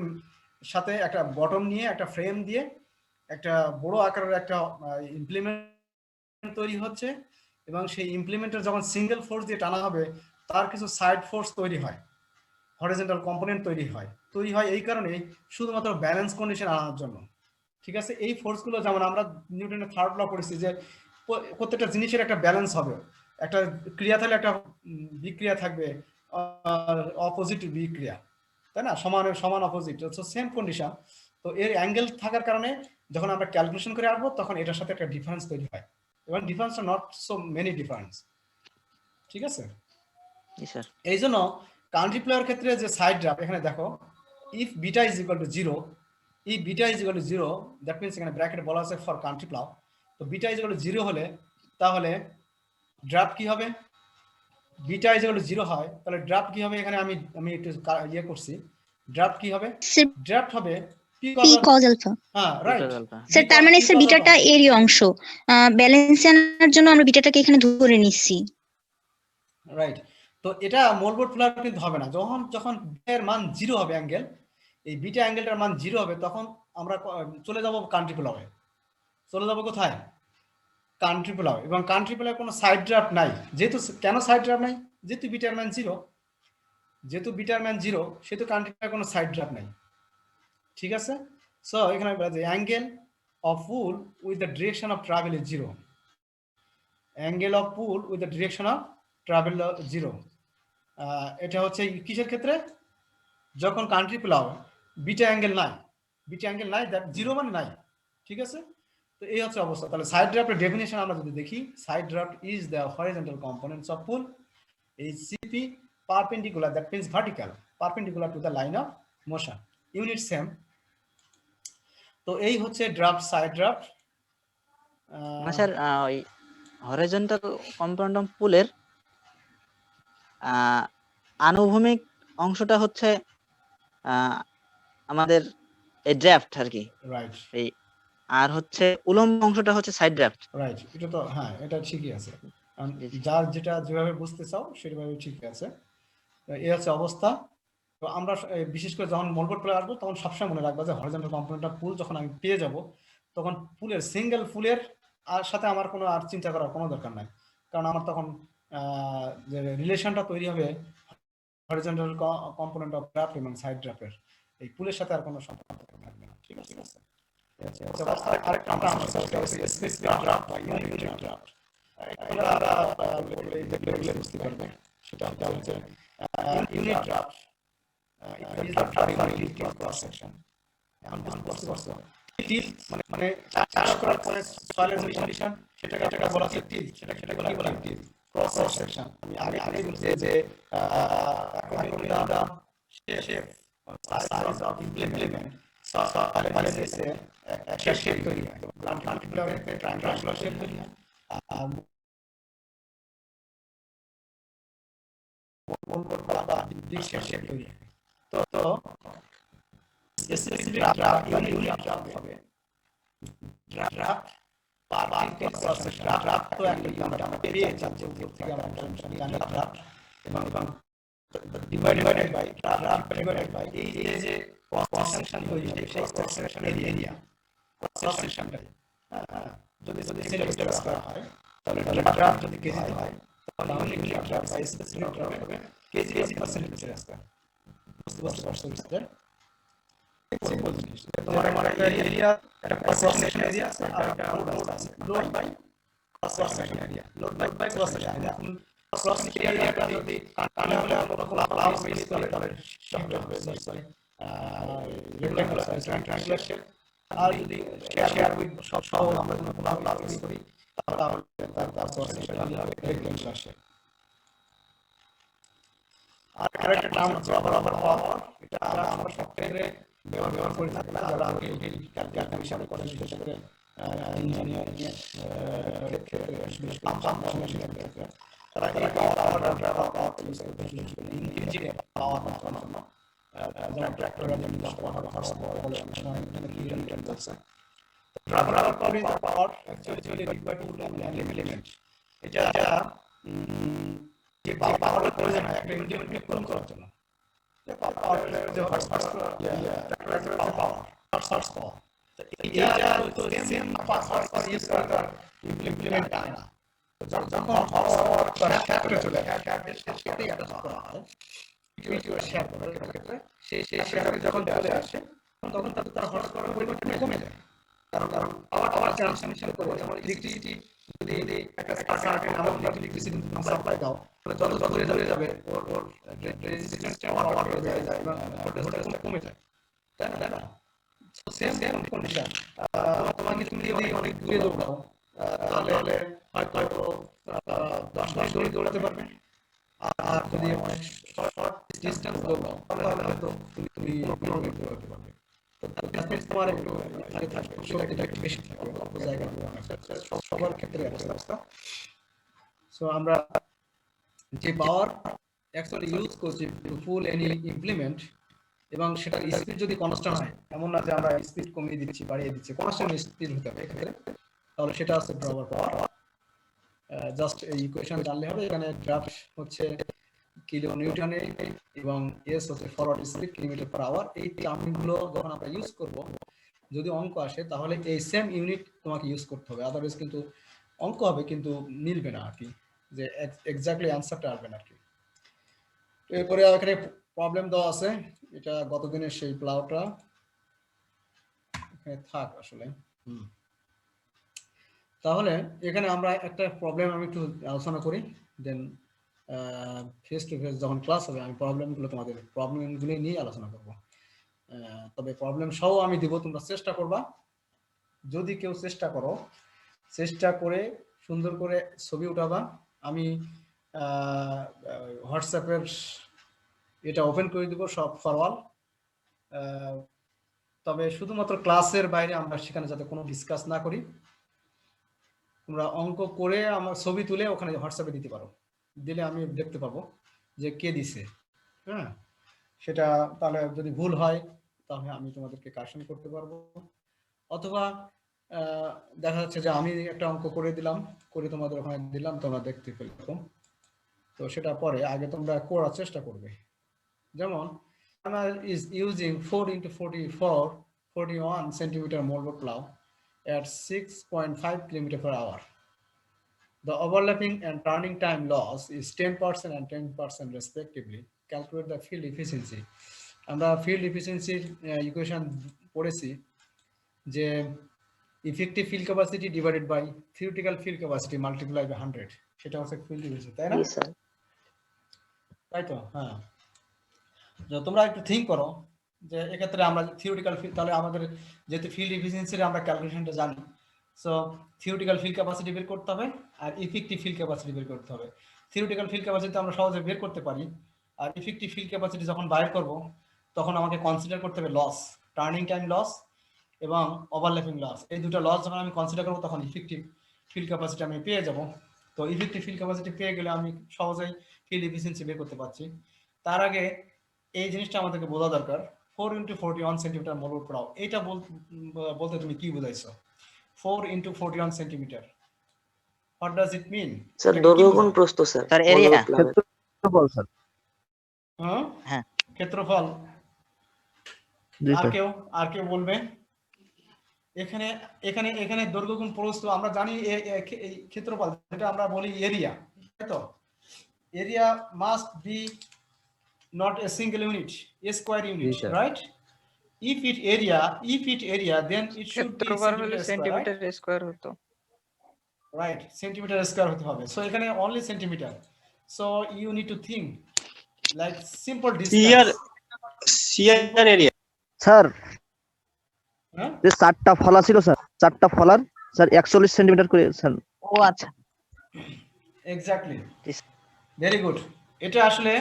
A: সাথে একটা বটম নিয়ে একটা ফ্রেম দিয়ে একটা বড় আকারের একটা ইমপ্লিমেন্ট তৈরি হচ্ছে, এবং সেই ইমপ্লিমেন্টের যখন সিঙ্গেল ফোর্স দিয়ে টানা হবে তার কিছু সাইড ফোর্স তৈরি হয়, হরিজন্টাল কম্পোনেন্ট তৈরি হয় এই কারণে শুধুমাত্র ব্যালেন্স কন্ডিশন আনার জন্য। ঠিক আছে, এই ফোর্সগুলো যেমন আমরা নিউটনের থার্ড ল পড়েছি যে প্রত্যেকটা জিনিসের একটা ব্যালেন্স হবে, একটা ক্রিয়া থাকলে একটা বিক্রিয়া থাকবে, অপোজিট বিক্রিয়া, তাই না? সমান অপোজিট, সেম কন্ডিশন। তো এর অ্যাঙ্গেল থাকার কারণে যখন আমরা ক্যালকুলেশন করে আসবো তখন এটার সাথে একটা ডিফারেন্স তৈরি হয়, এবং ডিফারেন্সটা নট সো মেনি ডিফারেন্স। ঠিক আছে,
I: জি স্যার।
A: এই জন্য কান্ট্রি প্লেয়ার ক্ষেত্রে যে সাইড ড্রাফট, এখানে দেখো if beta is equal to 0, if beta is equal to 0, that means এখানে ব্র্যাকেটে বলা আছে ফর কান্ট্রি প্লাও। তো বিটা ইজ ইকুয়াল টু 0 হলে তাহলে ড্রাফট কি হবে? বিটা ইজ ইকুয়াল টু 0 হয় তাহলে ড্রাফট কি হবে? এখানে আমি একটু ইয়ে করছি, ড্রাফট কি হবে? ড্রাফট হবে
H: পি কজ আলফা।
A: হ্যাঁ রাইট
H: স্যার তার মানে স্যার বিটাটা এরই অংশ, ব্যালেন্স আনার জন্য আমরা বিটাটাকে এখানে ধরে নিচ্ছি।
A: রাইট। তো এটা মোলবোর্ড ফ্লার কিন্তু হবে না, যখন এর মান 0 হবে অ্যাঙ্গেল, এই বিটা অ্যাঙ্গেলটার মান 0 হবে, তখন আমরা চলে যাব কান্ট্রি প্লাওয়ে। চলে যাব কোথায়? Country plough. এবং কান্ট্রি প্লাওয়ে কোনো সাইড ড্রাফট নাই, যেহেতু কেন সাইড ড্রাফট নাই? যেহেতু বিটার মান 0, যেহেতু বিটার মান 0 সেহেতু কান্ট্রি প্লাওয়ে কোনো সাইড ড্রাফট নাই। ঠিক আছে, সো এখানে বলা যায় angle of pool with the direction of travel is 0, angle of pool with the direction of travel 0। এটা হচ্ছে কিসের ক্ষেত্রে? যখন কান্ট্রি প্লাও বিটা অ্যাঙ্গেল নাই, বিটা অ্যাঙ্গেল নাই, দ্যাট 0 মানে নাই। ঠিক আছে, তো এই হচ্ছে অবস্থা। তাহলে সাইড ড্রাফটের ডেফিনেশন আমরা যদি দেখি, side draft is the horizontal components of pool is CP perpendicular, that means vertical, perpendicular to the line of motion, unit same। তো এই হচ্ছে ড্রাফট, সাইড ড্রাফট।
I: না স্যার, ওই হরিজন্টাল কম্পোনেন্ট অফ পুলের আনুভূমিক অংশটা হচ্ছে আমাদের এই ড্রাফট আর কি,
A: রাইট।
I: এই আর হচ্ছে উলম্ব অংশটা হচ্ছে সাইড ড্রাফট।
A: রাইট, এটা তো হ্যাঁ, এটা ঠিকই আছে, যার যেটা যেভাবে বুঝতে চাও সেভাবে ঠিক আছে। এই হচ্ছে অবস্থা। তো আমরা বিশেষ করে যখন মোলবোর্ড প্লে আসবো তখন সবসময় মনে রাখবো যে হরিজন্টাল কম্পোনেন্টটা পুল যখন আমি পেয়ে যাব, তখন পুলের সিঙ্গেল পুলের আর সাথে আমার কোনো আর চিন্তা করার কোনো দরকার নাই, কারণ আমার তখন যে রিলেশনটা তৈরি হবে হরিজন্টাল কম্পোনেন্ট অফ ড্রাফট এবং সাইড ড্রাফটের, এই পুলের সাথে আর কোনো সম্পর্ক থাকবে না। ঠিক আছে, আরেকটা আমরা স্পেসিফিক ড্রাফট বা ইউনিট ড্রাফট, এটা বুঝতে পারবে। সেটা হচ্ছে unit draft is the unit cross section। এখন বুঝতে পারছো, টিল মানে চাষ করার পরে সয়েলের কন্ডিশন, সেটাকে বলা হচ্ছে টিল, সেটাকে বলা হয় টিল ক্রস সেকশন। আমি আগে বলছি যে according shape size of implement soil অ্যানালাইসিসে একটা শেপ তৈরি হয়, ট্রায়াঙ্গুলার শেপ তৈরি হয়, বা ডিস্ক শেপ তৈরি হয়। তো স্পেসিফিক ড্রাফট ইউনিট ড্রাফট হবে, draft particle cross section. Draft তো একটা আমরা পেয়ে যাচ্ছি উপর থেকে, আমরা জানি ড্রাফট, এবং divided by draft divided by এই যে ক্রস সেকশন তৈরি হবে, সেই ক্রস সেকশন এরিয়া, ক্রস সেকশনটা যদি সেন্টিমিটার করা হয়, তাহলে ড্রাফট যদি কেজি হয় তাহলে ইউনিট ড্রাফট বা স্পেসিফিক ড্রাফট হবে কেজি পার সেন্টিমিটার স্কয়ার। বুঝতে পারছো মিস্টার? তোমার একটা এরিয়া, একটা ক্রস সেকশন এরিয়া আছে, আর একটা লোড আছে, load by cross section area, load by cross section area. Cross section এরিয়াটা যদি কানে হলে আমরা প্লাস মিস করে তাহলে শব্দ হবে, সরি রেক্ট্যাঙ্গুলার ট্রায়াঙ্গুলার শেপ। আর যদি শেয়ার উইথ সব আমরা যদি প্লাস মিস করি তাহলে তার ক্রস সেকশন এরিয়া হবে রেক্ট্যাঙ্গুলার শেপ। আর আরেকটা টার্ম আছে বরাবর পাওয়ার, এটা আমরা সব ক্ষেত্রে ব্যবহার করে থাকি না, যারা ক্যালকুলেশন করে বিশেষ করে ইঞ্জিনিয়ারিং ক্ষেত্রে বিশেষ করে তারা এই পাওয়ারটা ইউজ করে বিশেষ করে ইঞ্জিনে পাওয়ার বানানোর জন্য, যেমন ট্রাক্টর যদি 10 পাওয়ার খরচ বলে অনেক সময় কিলোমিটার যাচ্ছে। বরাবর পাওয়ার অ্যাকচুয়ালি রিকোয়ার্ড টু এলিমেন্ট, এটা যে পাওয়ারের প্রয়োজন হয় একটা ইউনিটকে পূরণ করার জন্য, যখন চলে আসে তখন তার হঠাৎ করে পরিবর্তন কমে যায়, কারণ পাওয়ার ট্রান্সমিশন করে, যেমন ইলেকট্রিসিটি যদি একটা সার্টেন অ্যামাউন্ট অফ ইলেকট্রিসিটি তুমি সাপ্লাই দাও তাহলে যত দূরে যাবে ওর রেজিস্ট্যান্সটা পাওয়ারটা বেড়ে যায় এবং ভোল্টেজটা কমে যায়, তাই না? সো সেম কন্ডিশন তোমাকে তুমি যদি অনেক দূরে দৌড়াও তাহলে হয়তো 10 মিনিট দৌড়ে দৌড়াতে পারবে, আর যদি অনেক শর্ট ডিসটেন্স দৌড়াও তাহলে হয়তো তুমি 15 মিনিট দৌড়াতে পারবে। তো দ্যাট মিন্স তোমার একটু আগে থাকবে, শক্তিটা একটু বেশি থাকবে অল্প জায়গায় সবার ক্ষেত্রে অবস্থা। সো আমরা যে পাওয়ার অ্যাকচুয়ালি ইউজ করছি টু ফুল এনি ইমপ্লিমেন্ট, এবং সেটার স্পিড যদি কনস্ট্যান্ট হয়, এমন না যে আমরা স্পিড কমিয়ে দিচ্ছি বাড়িয়ে দিচ্ছি, কনস্ট্যান্ট স্পিড হতে হবে এক্ষেত্রে, তাহলে সেটা হচ্ছে ড্রপার পাওয়ার। জাস্ট এই ইকুয়েশন জানলে হবে। এখানে ড্রাফট হচ্ছে কিলো নিউটনে এবং এস হচ্ছে forward speed kilometre per hour. এই টার্মগুলো যখন আমরা ইউজ করব, যদি অঙ্ক আসে তাহলে এই সেম ইউনিট তোমাকে ইউজ করতে হবে, আদারওয়াইজ কিন্তু অঙ্ক হবে কিন্তু মিলবে না আর কি, যে এক্স্যাক্টলি অ্যান্সারটা আসবে না আর কি। এরপরে এখানে প্রবলেম দেওয়া আছে, এটা গত দিনের সেই প্লাউটা এখানে থাক আসলে। তাহলে এখানে আমরা একটা প্রবলেম আমি একটু আলোচনা করি, দেন ফেস টু ফেস যখন ক্লাস হবে আমি প্রবলেমগুলো নিয়ে আলোচনা করব। তবে প্রবলেম সহ আমি দিব, তোমরা চেষ্টা করবা, যদি কেউ চেষ্টা করে সুন্দর করে ছবি উঠাবা। আমি হোয়াটসঅ্যাপের এটা ওপেন করে দিব সব ফরওয়াল, তবে শুধুমাত্র ক্লাসের বাইরে আমরা সেখানে যাতে কোনো ডিসকাস না করি। তোমরা অঙ্ক করে আমার ছবি তুলে ওখানে হোয়াটসঅ্যাপে দিতে পারো, দিলে আমি দেখতে পাবো যে কে দিছে। হ্যাঁ, সেটা তাহলে যদি ভুল হয় তাহলে আমি তোমাদেরকে কারেকশন করতে পারবো, অথবা দেখা যাচ্ছে যে আমি একটা অঙ্ক করে দিলাম, করে তোমাদের ওখানে দিলাম, তোমরা দেখতে পেলো। তো সেটা পরে, আগে তোমরা করার চেষ্টা করবে। যেমন is using 4 into 41 centimeter moldboard plow at 6.5 kilometer per hour. The overlapping and turning time loss is 10% and 10% respectively. Calculate the field efficiency. আমরা field efficiency equation পড়েছি যে effective field capacity divided by theoretical field capacity multiplied by 100, সেটা হচ্ছে field efficiency, তাই না? তাই তো? হ্যাঁ, তোমরা একটু থিঙ্ক করো যে এক্ষেত্রে আমরা থিওরিটিক্যাল ফিল্ড, তাহলে আমাদের যেহেতু ফিল্ড এফিসিয়েন্সির আমরা ক্যালকুলেশনটা জানি, সো থিওরিটিক্যাল ফিল্ড ক্যাপাসিটি বের করতে হবে আর ইফেক্টিভ ফিল্ড ক্যাপাসিটি বের করতে হবে। থিওরিটিক্যাল ফিল্ড ক্যাপাসিটি আমরা সহজে বের করতে পারি, আর ইফেক্টিভ ফিল্ড ক্যাপাসিটি যখন বাইর করব তখন আমাকে কনসিডার করতে হবে লস, টার্নিং টাইম লস এবং ওভারল্যাপিং লস। এই দুটো লস যখন আমি কনসিডার করবো তখন ইফেক্টিভ ফিল্ড ক্যাপাসিটি আমি পেয়ে যাব। তো ইফেক্টিভ ফিল্ড ক্যাপাসিটি পেয়ে গেলে আমি সহজেই ফিল্ড এফিসিয়েন্সি বের করতে পারছি। তার আগে এই জিনিসটা আমাদেরকে বোঝা দরকার, 4 into 41 সেন্টিমিটার মোল্ড পড়াও, এটা বলতে তুমি কি বুঝাইছো? 4 into 41 centimetre, what does it mean?
J: Sir দৈর্ঘ্য কোণ প্রস্থ স্যার?
I: স্যার এরিয়া,
D: ক্ষেত্রফল স্যার।
I: হ্যাঁ
A: ক্ষেত্রফল।
D: জি স্যার।
A: আর কেউ বলবে? এখানে এখানে এখানে দৈর্ঘ্য গুণ প্রস্থ আমরা জানি, এই ক্ষেত্রফল যেটা আমরা বলি এরিয়া, তাই তো? Area must be not a single unit, a square unit, right? If it area, then it should be centimeter square হতো, right? Centimeter square হতে হবে। So এখানে only centimeter, so you need to think like simple distance.
C: CR area.
D: Sir
A: হ্যাঁ,
D: যে চারটা ফলা ছিল sir, চারটা ফলার স্যার 41 সেন্টিমিটার করে স্যার।
I: ও আচ্ছা,
A: exactly, very good. এটা আসলে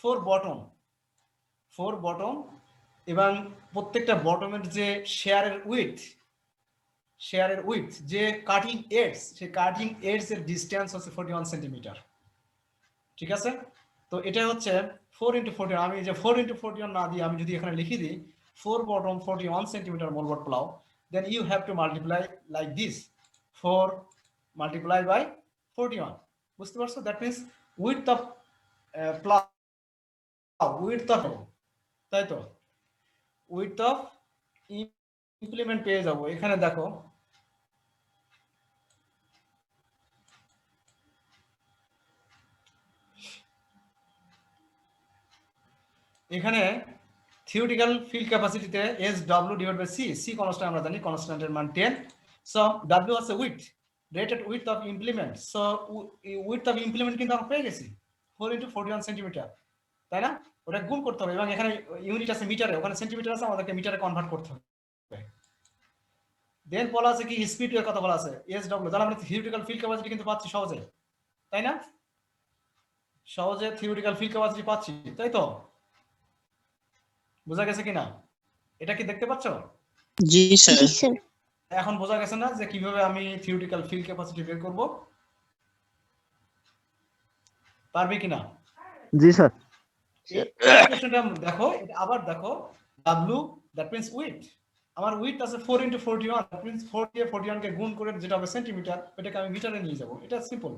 A: 4 বটম এবং প্রত্যেকটা বটমের যে শেয়ারের উইথ যে কাটিং এডজ, সেই কাটিং এডজ এর ডিসটেন্স হচ্ছে 41 সেন্টিমিটার, ঠিক আছে? তো এটা হচ্ছে 4 into 41, আমি যে 4 into 41 না দিয়ে আমি যদি এখানে লিখে দিই 4 bottom 41 centimeter moldboard plow, then you have to multiply like this, 4 multiplied by 41, বুঝতে পারছো? That means with of plow, with of, তাই তো? উইথ অফ ইমপ্লিমেন্ট পেয়ে যাবো। এখানে দেখো এখানে থিওরিটিক্যাল ফিল্ড ক্যাপাসিটিতে S W divide by C, C constant আমরা জানি, কনস্ট্যান্টের মান 10, সো ডব্লিউ আছে with, rated width of implement. So width of implement কিন্তু আমরা পেয়ে গেছি 4 × 41 সেন্টিমিটার, তাই না? ওটা গুণ করতে হবে এবং এখানে ইউনিট আছে মিটারে, ওখানে সেন্টিমিটার আছে, আমাদেরকে মিটারে কনভার্ট করতে হবে। দেন বলা আছে কি স্পিড এর কথা বলা আছে SW, তাহলে আমরা থিওরিটিক্যাল ফিল্ড ক্যাপাসিটি কিন্তু পাচ্ছি সহজে, তাই না? সহজে থিওরিটিক্যাল ফিল্ড ক্যাপাসিটি পাচ্ছি, তাই তো? বোঝা গেছে কিনা? এটা কি দেখতে পাচ্ছ?
C: জি স্যার।
H: জি স্যার।
A: এখন বোঝা গেছে না যে কিভাবে আমি থিওরিটিক্যাল ফিল্ড ক্যাপাসিটি বের করব? পারবে কিনা?
G: জি স্যার।
A: কোশ্চেনটা দেখো, এটা আবার দেখো, W দ্যাট মিন্স উইথ, আমার উইথ আছে 4 × 41, দ্যাট মিন্স 4 দিয়ে 41 কে গুণ করে যেটা হবে সেন্টিমিটার, এটাকে আমি মিটারে নিয়ে যাব। এটা সিম্পল,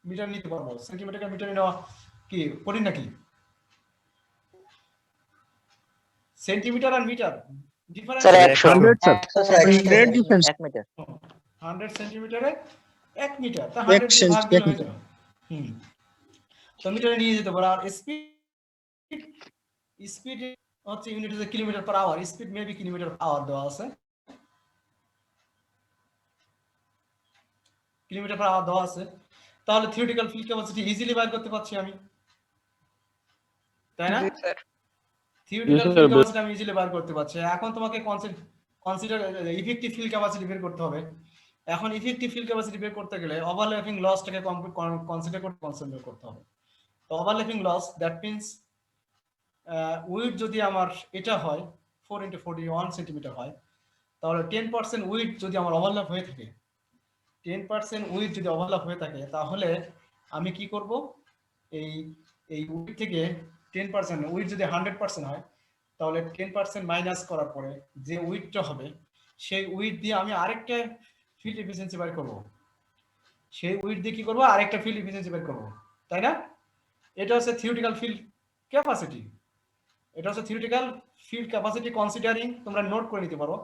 A: মিটার নিতে পারবো। সেন্টিমিটারকে মিটারে নেওয়া কি কঠিন নাকি? সেন্টিমিটার আর metre difference
J: sir 100
G: 100 sir.
J: 100
G: difference.
J: 1 metre
A: 100 সেন্টিমিটারে 1 মিটার, তা 100 দিয়ে ভাগ দিলে হয়ে যাবে। তো মিটারে নিয়ে যেতে পারো। আর স্পিড হচ্ছে ইউনিট হচ্ছে kilometre per hour, speed maybe kilometre per hour দেওয়া আছে, কিলোমিটার পার আওয়ার দেওয়া আছে। তাহলে থিওরিটিক্যাল ফিল্ড ক্যাপাসিটি ইজিলি বের করতে পারছি আমি, তাই না? থিওরিটিক্যাল ফিল্ড ক্যাপাসিটি আমি ইজিলি বের করতে পারছি। এখন তোমাকে কনসিডার ইফেক্টিভ ফিল্ড ক্যাপাসিটি বের করতে হবে। এখন ইফেক্টিভ ফিল্ড ক্যাপাসিটি বের করতে গেলে ওভারল্যাপিং লসটাকে কনসিডার করতে হবে। তো overlapping loss that means with যদি আমার এটা হয় 4 × 41 সেন্টিমিটার হয়, তাহলে 10% উইথ যদি আমার ওভারল্যাপ হয়ে থাকে, 10% উইথ যদি ওভারল্যাপ হয়ে থাকে, তাহলে আমি কি করব? এই উইথ থেকে 10% উইথ যদি 100% হয়, তাহলে 10% মাইনাস করার পরে যে উইথটা হবে, সেই উইথ দিয়ে আমি আরেকটা ফিল্ড এফিসিয়েন্সি বের করব। সেই উইথ দিয়ে কি করব? আরেকটা ফিল্ড এফিসিয়েন্সি বের করব, তাই না? এটা হচ্ছে থিওরিটিক্যাল ফিল্ড ক্যাপাসিটি। এটা হচ্ছে থিওরিটিক্যাল ফিল্ড ক্যাপাসিটি কনসিডারিং, তোমরা নোট করে নিতে পারো,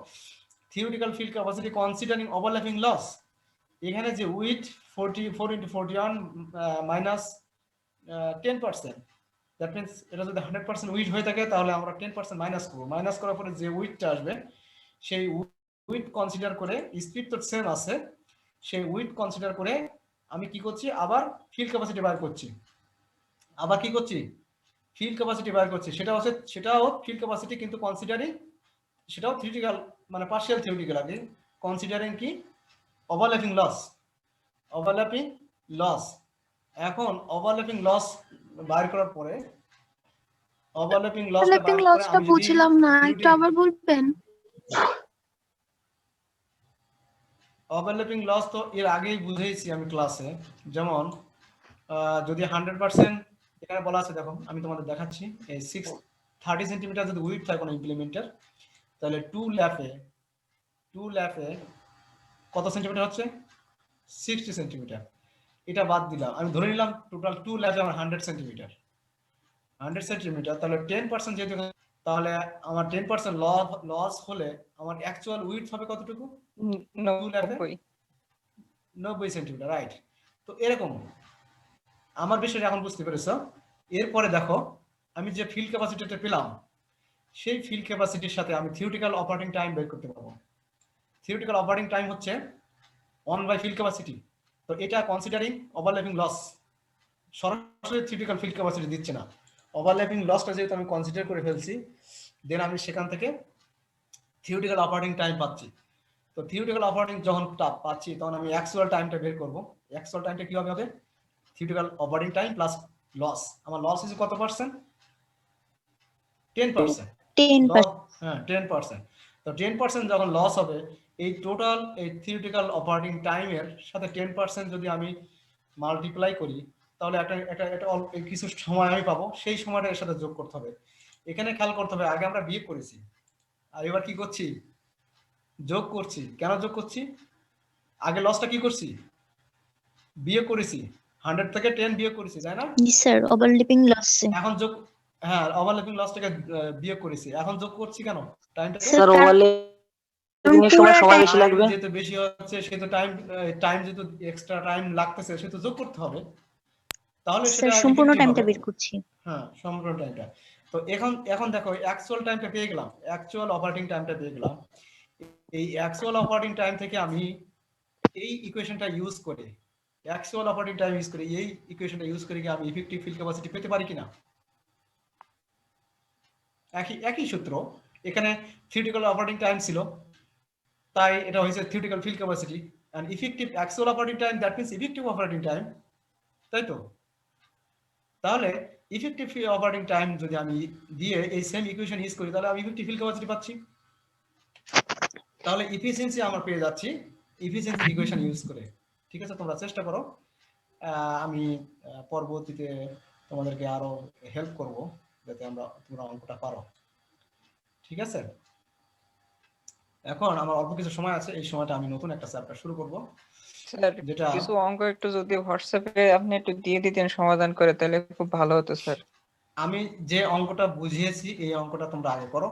A: theoretical field capacity considering overlapping loss. এখানে যে উইথ 44 × 41 মাইনাস 10%, দ্যাট মিন্স এটা যদি 100% উইথ হয়ে থাকে, তাহলে আমরা 10% মাইনাস করব। মাইনাস করার পরে যে উইথটা আসবে, সেই উইথ কনসিডার করে, স্পিড তো সেম আছে, সেই উইথ কনসিডার করে আমি কি করছি? আবার ফিল্ড ক্যাপাসিটি বের করছি। আবার কি করছি? ফিল্ড ক্যাপাসিটি বের করছি। সেটাও ফিল্ড ক্যাপাসিটি, কিন্তু কনসিডারিং, সেটাও থিওরিটিক্যাল মানে পার্শিয়াল থিওরিটিক্যাল আগে, কনসিডারিং কি? Overlapping loss. Overlapping loss. এখন ওভারল্যাপিং লস বাইর করার পরে, ওভারল্যাপিং লসটা বুঝলাম না, একটু আবার বলবেন। ওভারল্যাপিং লস তো এর আগেই বুঝেইছি আমি ক্লাসে। যেমন যদি 100% এখানে বলা আছে, দেখো আমি তোমাদের দেখাচ্ছি, এই 30 সেন্টিমিটার যদি উইডথ থাকে কোনো ইমপ্লিমেন্টের, তাহলে 2 ল্যাপে কত সেন্টিমিটার হচ্ছে? 60 সেন্টিমিটার। এটা বাদ দিলাম, আমি ধরে নিলাম টোটাল 2 ল্যাপে আমার 100 সেন্টিমিটার, 100 সেন্টিমিটার। তাহলে 10% যেহেতু, তাহলে আমার 10% লস হলে আমার অ্যাকচুয়াল উইডথ হবে কতটুকু? 90 সেন্টিমিটার, রাইট? তো এরকম আমার বিষয়টা এখন বুঝতে পেরেছো। এরপরে দেখো, আমি যে ফিল্ড ক্যাপাসিটিটা পেলাম, সেই ফিল্ড ক্যাপাসিটির সাথে আমি থিওরিটিক্যাল অপারেটিং টাইম বের করতে পারবো। থিওরিটিক্যাল অপারেটিং টাইম হচ্ছে 1/ফিল্ড ক্যাপাসিটি। তো এটা কনসিডারিং ওভারল্যাপিং লস, সরাসরি থিওরিটিক্যাল ফিল্ড ক্যাপাসিটি দিচ্ছে না। ওভারল্যাপিং লসটা যেহেতু আমি কনসিডার করে ফেলছি, দেন আমি সেখান থেকে থিওরিটিক্যাল অপারেটিং টাইম পাচ্ছি। তো থিওরিটিক্যাল অপারেটিং যখন পাচ্ছি, তখন আমি অ্যাকচুয়াল টাইমটা বের করব। অ্যাকচুয়াল টাইমটা কিভাবে হবে? Theoretical operating time plus loss. আমার লস হচ্ছে কত পার্সেন্ট? 10%।
H: 10%।
A: হ্যাঁ, 10%। তো 10% যখন লস হবে, এই টোটাল এই থিওরিটিক্যাল অপারেটিং টাইমের সাথে 10% যদি আমি মাল্টিপ্লাই করি, তাহলে একটা কিছু সময় আমি পাবো, সেই সময়টা এর সাথে যোগ করতে হবে। এখানে খেয়াল করতে হবে, আগে আমরা বিয়োগ করেছি, আর এবার কি করছি? যোগ করছি। কেন যোগ করছি? আগে লসটা কি করছি? বিয়োগ করেছি, 100 থেকে 10 বিয়োগ করেছি, তাই না?
H: জি স্যার, ওভারল্যাপিং লস।
A: এখন যোগ, হ্যাঁ, ওভারল্যাপিং লসটাকে বিয়োগ করেছি। এখন যোগ করছি কেন? টাইমটা
J: স্যার ওভারল্যাপিং এর সময় বেশি লাগবে,
A: যেহেতু বেশি হচ্ছে, সেহেতু টাইম যেহেতু এক্সট্রা টাইম লাগতেছে, সেহেতু যোগ করতে হবে। তাহলে সেটা
H: সম্পূর্ণ টাইমটা বের করছি।
A: হ্যাঁ, সম্পূর্ণ টাইমটা। তো এখন দেখো, অ্যাকচুয়াল টাইমটা পেয়ে গেলাম, অ্যাকচুয়াল অপারেটিং টাইমটা পেয়ে গেলাম। এই অ্যাকচুয়াল অপারেটিং টাইম থেকে আমি এই ইকুয়েশনটা ইউজ করে, অ্যাকচুয়াল অপারেটিং টাইম ইউজ করে, এই ইকুয়েশনটা ইউজ করে কি আমি ইফেক্টিভ ফিল্ড ক্যাপাসিটি পেতে পারি কিনা? একই সূত্র, এখানে থিওরিটিক্যাল অপারেটিং টাইম ছিল, তাই এটা হয়েছে theoretical field capacity, and effective actual operating time that means effective operating time, তাই তো? তাহলে ইফেক্টিভ অপারেটিং টাইম যদি আমি দিয়ে এই সেম ইকুয়েশন ইউজ করি, তাহলে আমি ইফেক্টিভ ফিল্ড ক্যাপাসিটি পাচ্ছি। তাহলে ইফিসিয়েন্সি আমরা পেয়ে যাচ্ছি ইফিসিয়েন্সি ইকুয়েশন ইউজ করে। ঠিক আছে, তোমরা চেষ্টা করো, আমি পরবর্তীতে তোমাদেরকে আরো হেল্প করব যাতে তোমরা অঙ্কটা পারো। ঠিক আছে, এখন আমার অল্প কিছু সময় আছে, এই সময়টা আমি নতুন একটা চ্যাপ্টার শুরু করব,
K: স্যার
A: যেটা
K: কিছু অঙ্ক একটু যদি হোয়াটসঅ্যাপে আপনি একটু দিয়ে দিতেন সমাধান করে, তাহলে খুব ভালো হতো স্যার।
A: আমি যে অঙ্কটা বুঝিয়েছি এই অঙ্কটা তোমরা আগে করো,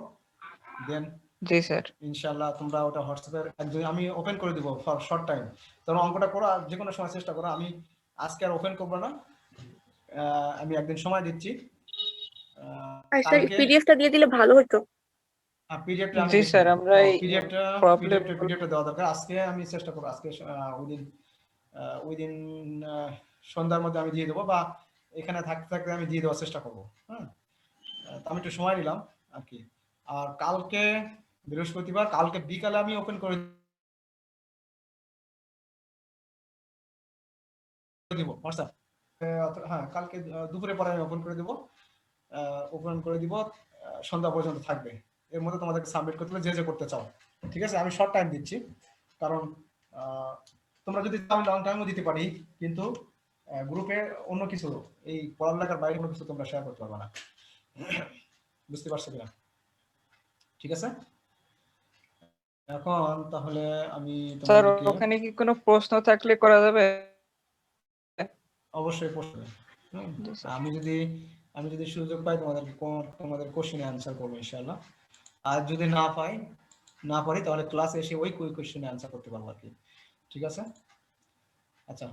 A: দেন
K: জি স্যার।
A: ইনশাআল্লাহ তোমরা ওটা হোয়াটসঅ্যাপের একজন আমি ওপেন করে দিব ফর শর্ট টাইম, তোমরা অঙ্কটা করো আর যে কোনো সময় চেষ্টা করো। আমি আজকে আর ওপেন করব না, আমি একদিন সময় দিচ্ছি।
E: স্যার পিডিএফটা দিয়ে দিলে ভালো হতো।
A: পিডিএফটা
K: জি স্যার, আমরা এই
A: পিডিএফটা দেওয়া দরকার। আজকে আমি চেষ্টা করব, আজকে উইদিন সন্ধ্যার মধ্যে আমি দিয়ে দেবো, বা এখানে থাকতে থাকতে আমি দিয়ে দেওয়ার চেষ্টা করব। হ্যাঁ, তো আমি একটু সময় নিলাম আর কি। আর কালকে বৃহস্পতিবার, কালকে বিকালে আমি ওপেন করে দিব হোয়াটসঅ্যাপ। হ্যাঁ, কালকে দুপুরে পরে আমি ওপেন করে দিব, সন্ধ্যা পর্যন্ত থাকবে। এর মধ্যে তোমাদেরকে সাবমিট করতে হবে যে করতে চাও। ঠিক আছে, আমি শর্ট টাইম দিচ্ছি, কারণ তোমরা যদি চাও লং টাইমও দিতে পারি, কিন্তু গ্রুপে অন্য কিছু, এই পড়ালেখার বাইরে কোনো কিছু তোমরা শেয়ার করতে পারবে না। বুঝতে পারছো কিনা? ঠিক আছে, এখন তাহলে আমি
K: স্যার ওখানে কি কোনো প্রশ্ন থাকলে করা যাবে?
A: অবশ্যই প্রশ্ন, আমি যদি সুযোগ পাই তোমাদের কোশ্চেনে অ্যানসার করবো ইনশাআল্লাহ। আর যদি না পারি তাহলে ক্লাসে এসে ওই কোশ্চেনে অ্যানসার করতে পারবো আর কি। ঠিক আছে, আচ্ছা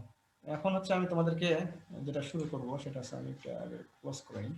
A: এখন হচ্ছে আমি তোমাদেরকে যেটা শুরু করব সেটা হচ্ছে, আমি একটা ক্লোজ করে নিই।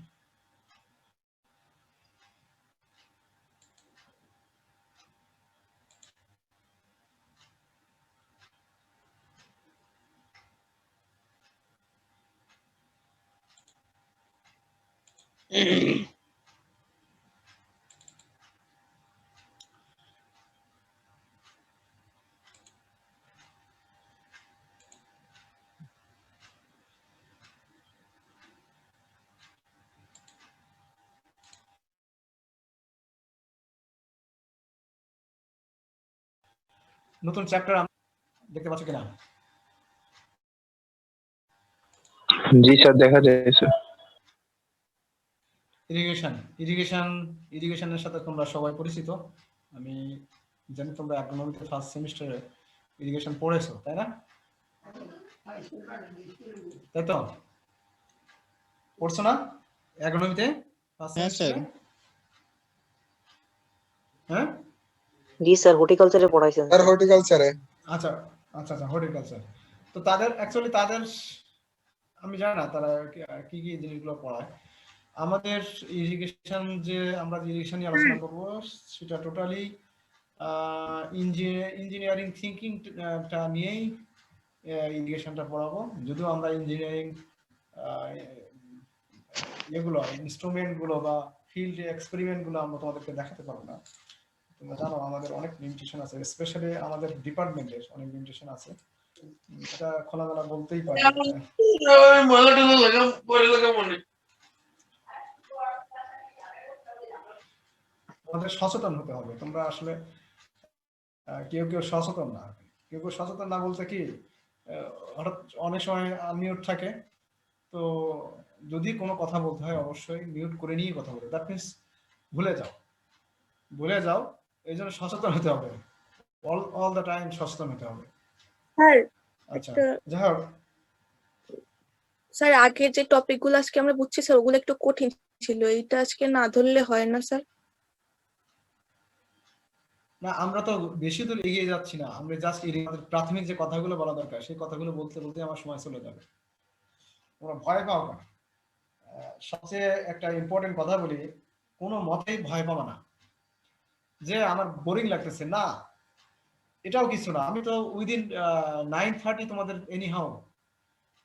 A: নতুন চ্যাপ্টার দেখতে পাচ্ছ কিনা?
C: জি স্যার, দেখা যায় স্যার।
A: ইরিগেশনের সাথে তোমরা সবাই পরিচিত। আমি জানি তোমরা অ্যাগ্রোনমিতে ফার্স্ট সেমিস্টারে ইরিগেশন পড়েছো, তাই না? তাই তো, পড়ছো না অ্যাগ্রোনমিতে ফার্স্ট সেমিস্টারে? হ্যাঁ
J: জি স্যার, হর্টিকালচারে পড়াইছেন স্যার।
A: হর্টিকালচারে, আচ্ছা আচ্ছা আচ্ছা, হর্টিকালচার। তো তাদের আমি জানি না তারা কি কি জিনিসগুলো পড়ায়। আমাদের ইরিগেশন আমরা যে ইরিগেশন নিয়ে আলোচনা করব সেটা টোটালি ইঞ্জিনিয়ারিং থিঙ্কিংটা নিয়েই ইরিগেশনটা পড়াবো। যদিও আমরা ইঞ্জিনিয়ারিং এগুলো ইনস্ট্রুমেন্টগুলো বা ফিল্ড এক্সপেরিমেন্টগুলো আমরা তোমাদেরকে দেখাতে পারবো না। তোমরা জানো আমাদের অনেক লিমিটেশন আছে, স্পেশালি আমাদের ডিপার্টমেন্টের অনেক লিমিটেশন আছে, এটা খোলামেলা বলতেই পারি। আমাদের সচেতন হতে হবে। তোমরা আসলে কেউ সচেতন না, সচেতন না বলতে কি, হঠাৎ অনেক সময় আনমিউট থাকে, তো যদি কোনো কথা বলতে হয় অবশ্যই মিউট করে নিয়ে কথা বলবে, দ্যাট মিনস ভুলে যাও। এই জন্য সচেতন হতে হবে, অল দ্য টাইম সচেতন হতে হবে।
E: স্যার
A: আচ্ছা, যাই হোক,
E: স্যার আগের যে টপিকগুলো আজকে আমরা বুঝছি স্যার, ওগুলো একটু কঠিন ছিল, এইটা আজকে না ধরলে হয় না স্যার?
A: না, আমরা তো বেশি দূর এগিয়ে যাচ্ছি না, আমরা জাস্ট প্রাথমিক যে কথাগুলো বলা দরকার সেই কথাগুলো বলতে বলতে আমার সময় চলে যাবে। তোমরা ভয় পাও না। সবচেয়ে একটা ইম্পর্টেন্ট কথা বলি, কোনো মতেই ভয় পাবো না যে আমার বোরিং লাগতেছে না। এটাও কিছু না, আমি তো উইদিন 9:30 তোমাদের এনি হাউ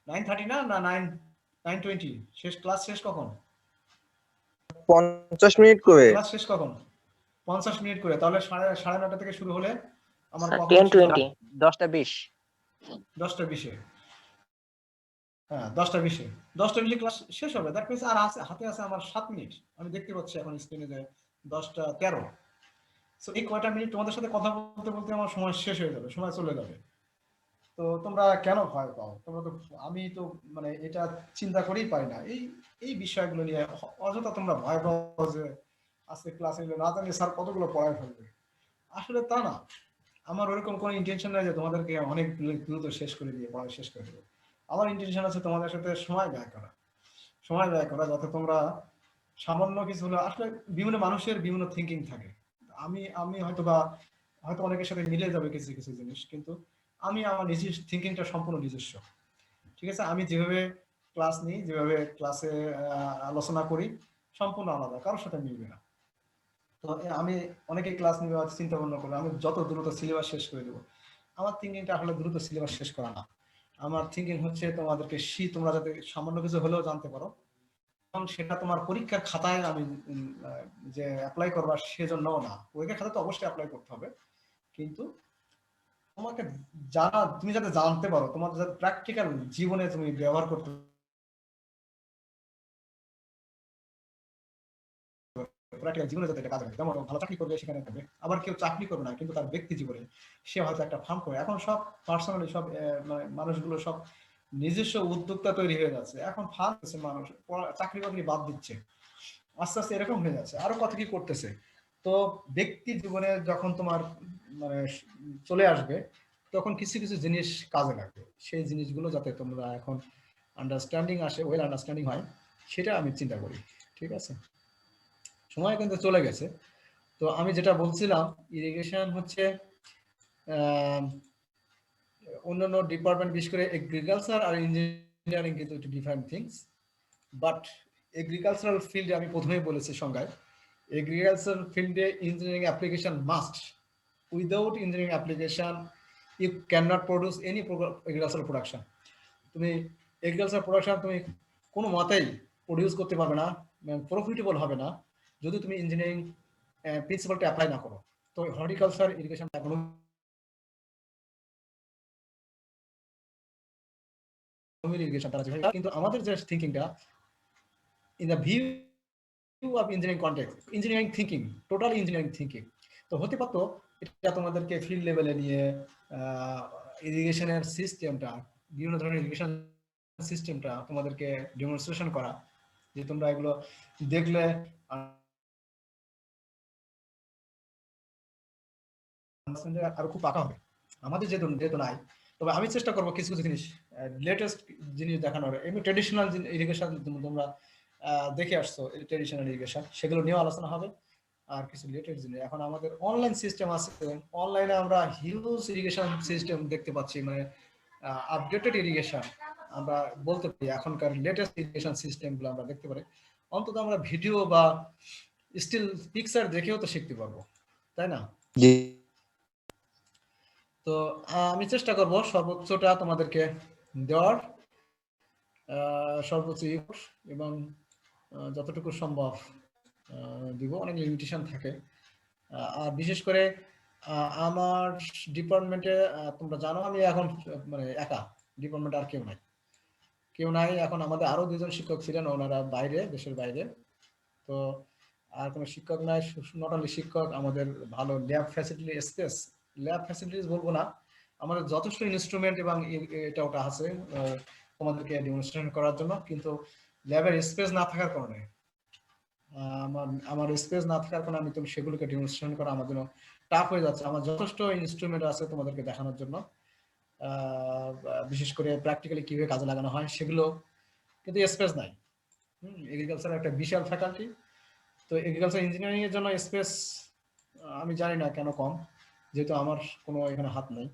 A: 9:30 না 9:20 শেষ, ক্লাস শেষ কখন?
C: 50 মিনিট করে
A: ক্লাস শেষ কখন? 50 মিনিট করে, তাহলে 9:30 থেকে শুরু হলে আমার
J: স্যার
A: কখন
J: 10:20
I: 10:20
A: 10:20 হ্যাঁ 10:20 ক্লাস শেষ হবে। দ্যাট মিন্স আর হাতে আছে আমার 7 মিনিট। আমি দেখতে পাচ্ছি এখন স্ক্রিনে যে 10:13। সো এই কয়টা মিনিট তোমাদের সাথে কথা বলতে বলতে আমার সময় শেষ হয়ে যাবে, সময় চলে যাবে। তো তোমরা কেন ভয় পাও? তোমরা তো, আমি তো মানে এটা চিন্তা করেই পারি না এই বিষয়গুলো নিয়ে। অযথা তোমরা ভয় পাও যে আজকে ক্লাসে না জানি স্যার কতগুলো পড়ায় ফেলবে। আসলে তা না, আমার ওরকম কোনো ইন্টেনশন নাই যে তোমাদেরকে অনেক দ্রুত শেষ করে দিয়ে পড়া শেষ করে দেবো। আমার ইন্টেনশন আছে তোমাদের সাথে সময় ব্যয় করা যাতে তোমরা সামান্য কিছু হলে, আসলে বিভিন্ন মানুষের বিভিন্ন থিঙ্কিং থাকে। আমি হয়তো অনেকের সাথে মিলে যাবে কিছু কিছু জিনিস, কিন্তু আমি আমার নিজের থিঙ্কিংটা সম্পূর্ণ নিজস্ব। ঠিক আছে, আমি যেভাবে ক্লাস নিই, যেভাবে ক্লাসে আলোচনা করি সম্পূর্ণ আলাদা, কারোর সাথে মিলবে না। তো আমি অনেকেই ক্লাস নিবে চিন্তা ভাবনা করবে আমি যত দ্রুত সিলেবাস শেষ করে দেবো। আমার থিঙ্কিংটা আসলে দ্রুত সিলেবাস শেষ করা না। আমার থিঙ্কিং হচ্ছে তোমাদেরকে তোমরা যাতে সামান্য কিছু হলেও জানতে পারো, এবং সেটা তোমার পরীক্ষার খাতায় আমি যে অ্যাপ্লাই করবা সেজন্য না। পরীক্ষার খাতায় তো অবশ্যই অ্যাপ্লাই করতে হবে, কিন্তু তোমাকে তুমি যাতে জানতে পারো, তোমার যাতে প্র্যাকটিক্যাল জীবনে তুমি ব্যবহার করতে প্র্যাকটিক্যাল জীবনে যাতে এটা কাজে লাগে। যেমন ভালো চাকরি করবে সেখানে থাকবে, আবার কেউ চাকরি করবে না কিন্তু তার ব্যক্তি জীবনে সে হয়তো একটা ফার্ম করে। এখন সব পার্সোনালি সব মানে মানুষগুলো সব নিজস্ব উদ্যোক্তা তৈরি হয়ে যাচ্ছে। এখন ফার্ম আছে, মানুষ চাকরি বাকরি বাদ দিচ্ছে, আস্তে আস্তে এরকম হয়ে যাচ্ছে। আরো কত কি করতেছে। তো ব্যক্তি জীবনে যখন তোমার মানে চলে আসবে, তখন কিছু কিছু জিনিস কাজে লাগবে। সেই জিনিসগুলো যাতে তোমরা এখন আন্ডারস্ট্যান্ডিং আসে, ওয়েল আন্ডারস্ট্যান্ডিং হয়, সেটা আমি চিন্তা করি। ঠিক আছে, সময় কিন্তু চলে গেছে। তো আমি যেটা বলছিলাম, ইরিগেশন হচ্ছে অন্যান্য ডিপার্টমেন্ট, বিশেষ করে এগ্রিকালচার আর ইঞ্জিনিয়ারিং কিন্তু একটু ডিফারেন্ট থিংস। বাট এগ্রিকালচারাল ফিল্ডে আমি প্রথমেই বলেছি সংজ্ঞায়, এগ্রিকালচারাল ফিল্ডে engineering application must. Without engineering application you can not produce any agricultural production. তুমি এগ্রিকালচার প্রোডাকশন তুমি কোনো মতেই প্রডিউস করতে পারবে না, প্রফিটেবল হবে না যদি তুমি ইঞ্জিনিয়ারিং প্রিন্সিপালটা অ্যাপ্লাই না করো। তো হর্টিকালচার, ইরিগেশন, ইরিগেশন তারা যেভাবে, কিন্তু আমাদের যে থিঙ্কিংটা in the view of engineering context, engineering thinking, total engineering thinking. তো হতে পারতো এটা তোমাদেরকে ফিল্ড লেভেলে নিয়ে ইরিগেশনের সিস্টেমটা, বিভিন্ন ধরনের ইরিগেশন সিস্টেমটা তোমাদেরকে ডেমনস্ট্রেশন করা, যে তোমরা এগুলো দেখলে আরো খুব পাকা হবে। আমাদের যেহেতু নাই, তবে আমি চেষ্টা করবো কিছু কিছু জিনিস, লেটেস্ট জিনিস দেখানোর। এমনি ট্রেডিশনাল ইরিগেশন তোমরা দেখে আসছো, ট্রেডিশনাল ইরিগেশন, সেগুলো নিয়েও আলোচনা হবে। আর কিছু লেটেস্ট জিনিস, এখন আমাদের অনলাইন সিস্টেম আছে, অনলাইনে আমরা হিউজ ইরিগেশন সিস্টেম দেখতে পাচ্ছি, মানে আপডেটেড ইরিগেশন আমরা বলতে পারি। এখনকার লেটেস্ট ইরিগেশন সিস্টেমগুলো আমরা দেখতে পারি। অন্তত আমরা ভিডিও বা স্টিল পিকচার দেখেও তো শিখতে পারবো, তাই না? তো আমি চেষ্টা করব সর্বোচ্চটা তোমাদেরকে দেওয়ার, সর্বোচ্চ এবং যতটুকু সম্ভব দিব। অনেক লিমিটেশন থাকে। আর বিশেষ করে আমার ডিপার্টমেন্টে তোমরা জানো আমি এখন মানে একা, ডিপার্টমেন্টে আর কেউ নাই। এখন আমাদের আরো দুজন শিক্ষক ছিলেন, ওনারা বাইরে, দেশের বাইরে। তো আর কোনো শিক্ষক নাই। নট অনলি শিক্ষক, আমাদের ভালো lab facility, space, lab facilities বলবো না, আমাদের যথেষ্ট ইনস্ট্রুমেন্ট এবং এটা ওটা আছে তোমাদেরকে ডেমনস্ট্রেশন করার জন্য। কিন্তু ল্যাবের স্পেস না থাকার কারণে, আমার স্পেস না থাকার কারণে আমি সেগুলোকে ডেমনস্ট্রেশন করা আমার জন্য টাফ হয়ে যাচ্ছে। আমার যথেষ্ট ইনস্ট্রুমেন্ট আছে তোমাদেরকে দেখানোর জন্য, বিশেষ করে প্র্যাকটিক্যালি কিভাবে কাজে লাগানো হয় সেগুলো, কিন্তু স্পেস নাই। এগ্রিকালচার একটা বিশাল ফ্যাকাল্টি। তো এগ্রিকালচার ইঞ্জিনিয়ারিং এর জন্য স্পেস আমি জানি না কেন কম, যেহেতু আমার কোনো এখানে হাত নেই,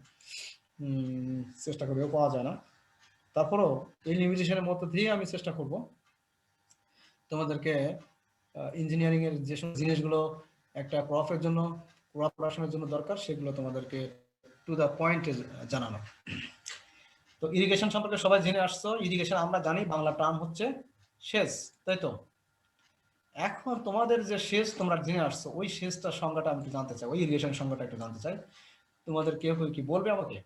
A: চেষ্টা করেও পাওয়া যায় না। তারপরেও এই লিমিটেশনের মধ্যে দিয়ে আমি চেষ্টা করব তোমাদেরকে ইঞ্জিনিয়ারিং এর যেসব জিনিসগুলো একটা ক্রপের জন্য, ক্রপ প্রোডাকশনের জন্য দরকার, সেগুলো তোমাদেরকে টু দ্য পয়েন্ট জানানো। তো ইরিগেশন সম্পর্কে সবাই জেনে আসছো। ইরিগেশন আমরা জানি বাংলা টার্ম হচ্ছে সেচ, তাই তো? এখন তোমাদের যে সেচ তোমরা জেনে আসছো, ওই সেচটার সংজ্ঞাটা আমি একটু জানতে চাই, ওই ইরিগেশন সংজ্ঞাটা একটু জানতে চাই। তোমাদের কেউ কেউ কি বলবে আমাকে?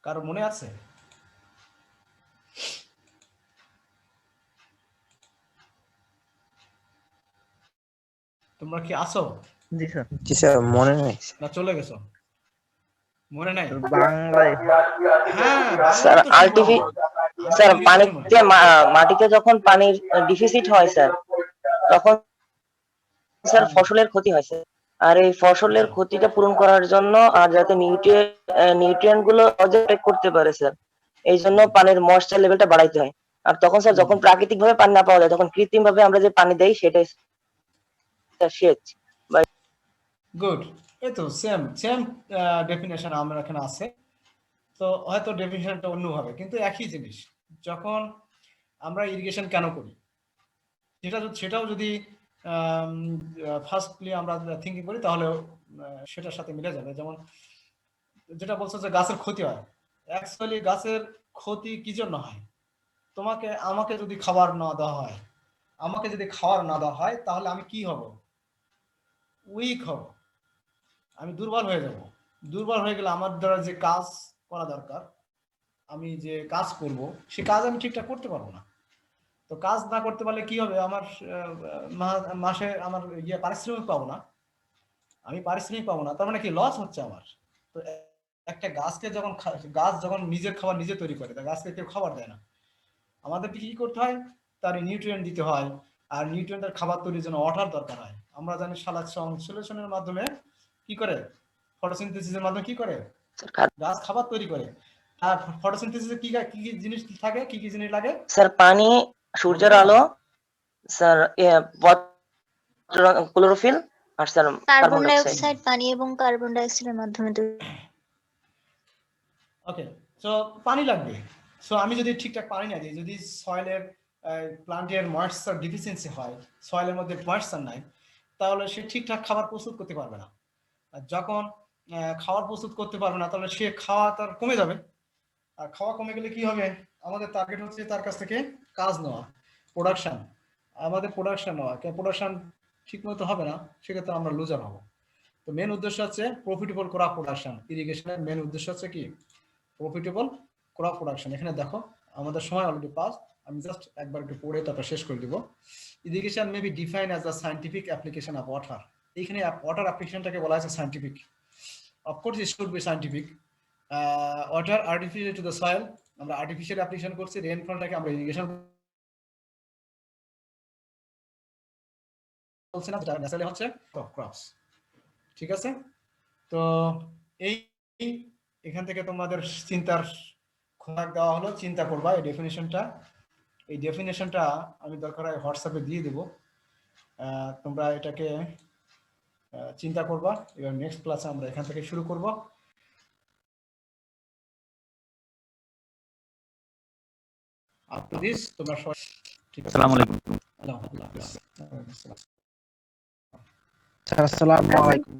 A: কারো মনে আছে? তোমরা কি আছো
G: জি স্যার।
C: জি স্যার, মনে নেই।
A: না চলে গেছো? মনে নাই?
G: বাংলায়
A: হ্যাঁ
J: স্যার
A: বাংলা তো
J: আলটিভি
A: শুনবো।
J: স্যার পানিতে মাটিতে যখন পানির ডিফিসিট হয় স্যার, তখন স্যার ফসলের ক্ষতি হয় স্যার। আর এই ফসলের ক্ষতিটা পূরণ করার জন্য আর যাতে নিউট্রিয়েন্ট গুলো অবজর্ভ করতে পারে স্যার, এই জন্য পানির ময়েশ্চার লেভেলটা বাড়াইতে হয়। আর তখন স্যার যখন প্রাকৃতিক ভাবে পানি না পাওয়া যায়, তখন কৃত্রিম ভাবে আমরা যে পানি দেই সেটাই স্যার সেচ।
A: গুড, এই তো সেম সেম ডেফিনেশন আমার এখানে আছে। তো হয়তো ডেফিনেশনটা অন্য হবে, কিন্তু একই জিনিস। যখন আমরা ইরিগেশন কেন করি সেটাও যদি ফার্স্টলি আমরা থিঙ্কিং করি, তাহলে সেটার সাথে মিলে যাবে। যেমন যেটা বলছো যে গাছের ক্ষতি হয়, অ্যাকচুয়ালি গাছের ক্ষতি কি জন্য হয়? আমাকে যদি খাবার না দেওয়া হয়, তাহলে আমি কি হব? উইক হব, আমি দুর্বল হয়ে যাব। দুর্বল হয়ে গেলে আমার দ্বারা যে কাজ করা দরকার, আমি যে কাজ করব, সে কাজ আমি ঠিকঠাক করতে পারবো না। তো কাজ না করতে পারলে কি হবে? আমার মাসে আমার পারিশ্রমিক পাবো না, তার মানে কি লস হচ্ছে আমার। তো একটা গাছকে গাছ যখন নিজের খাবার নিজে তৈরি করে, তা গাছকে কেউ খাবার দেয় না। আমাদেরকে কি করতে হয়? তার নিউট্রিয়েন্ট দিতে হয়, আর নিউট্রিয়েন্টের খাবার তৈরির জন্য ওয়াটার দরকার হয়। আমরা জানি সংশ্লেষণের মাধ্যমে কি করে, ফটোসিনথেসিসের মাধ্যমে কি করে গাছ খাবার তৈরি করে। আর ফটোসিনথেসিসে কি কি জিনিস থাকে, কি কি জিনিস লাগে?
J: স্যার পানি, সূর্যের আলো, স্যার ক্লোরোফিল, আর স্যার
H: কার্বন ডাই অক্সাইড, পানি এবং কার্বন ডাই অক্সাইডের মাধ্যমে
A: ওকে, সো পানি লাগবে। সো আমি যদি ঠিকঠাক পানি না দিই, যদি সয়েলের প্লান্টের ময়েশ্চার ডিফিসিয়েন্সি হয়, সয়েলের মধ্যে ময়েশ্চার নাই, তাহলে সে ঠিকঠাক খাবার প্রস্তুত করতে পারবে না। আর যখন খাবার প্রস্তুত করতে পারবে না, তাহলে সে খাওয়া তার কমে যাবে। আর খাওয়া কমে গেলে কি হবে? আমাদের টার্গেট হচ্ছে তার কাছ থেকে কাজ নেওয়া, প্রোডাকশন। আমাদের প্রোডাকশন নেওয়া, প্রোডাকশন ঠিক মতো হবে না, সেক্ষেত্রে আমরা লুজার হবো। তো মেন উদ্দেশ্য হচ্ছে প্রফিটেবল ক্রপ প্রোডাকশন। ইরিগেশনের মেন উদ্দেশ্য হচ্ছে কি? Profitable crop production. এখানে দেখো আমাদের সময় অলরেডি পাস, আমি জাস্ট একবার একটু পড়ে তারপর শেষ করে দিব। Irrigation may be defined as the scientific application of water. এইখানে ওয়াটার অ্যাপ্লিকেশনটাকে বলা হয়েছে scientific. Of course it should be scientific. Water artificial to the soil, আমরা আর্টিফিশিয়াল অ্যাপ্লিকেশন করছি। রেইনফলটাকে আমরা ইরিগেশন বলছি না, যেটা ন্যাচারালি হচ্ছে ক্রপস। ঠিক আছে? তো এই এখান থেকে তোমাদের চিন্তার খোরাক দেওয়া হলো, চিন্তা করবা এই ডেফিনেশনটা। এই ডেফিনেশনটা আমি দরকার হয় হোয়াটসঅ্যাপে দিয়ে দেব, তোমরা এটাকে চিন্তা করবা। এবার নেক্সট ক্লাসে আমরা এখান থেকে শুরু করব। আপ টু দিস তোমরা সবাই ঠিক আছে?
G: আসসালামু আলাইকুম।
A: আল্লাহ হাফেজ।
C: স্যার আসসালামু আলাইকুম।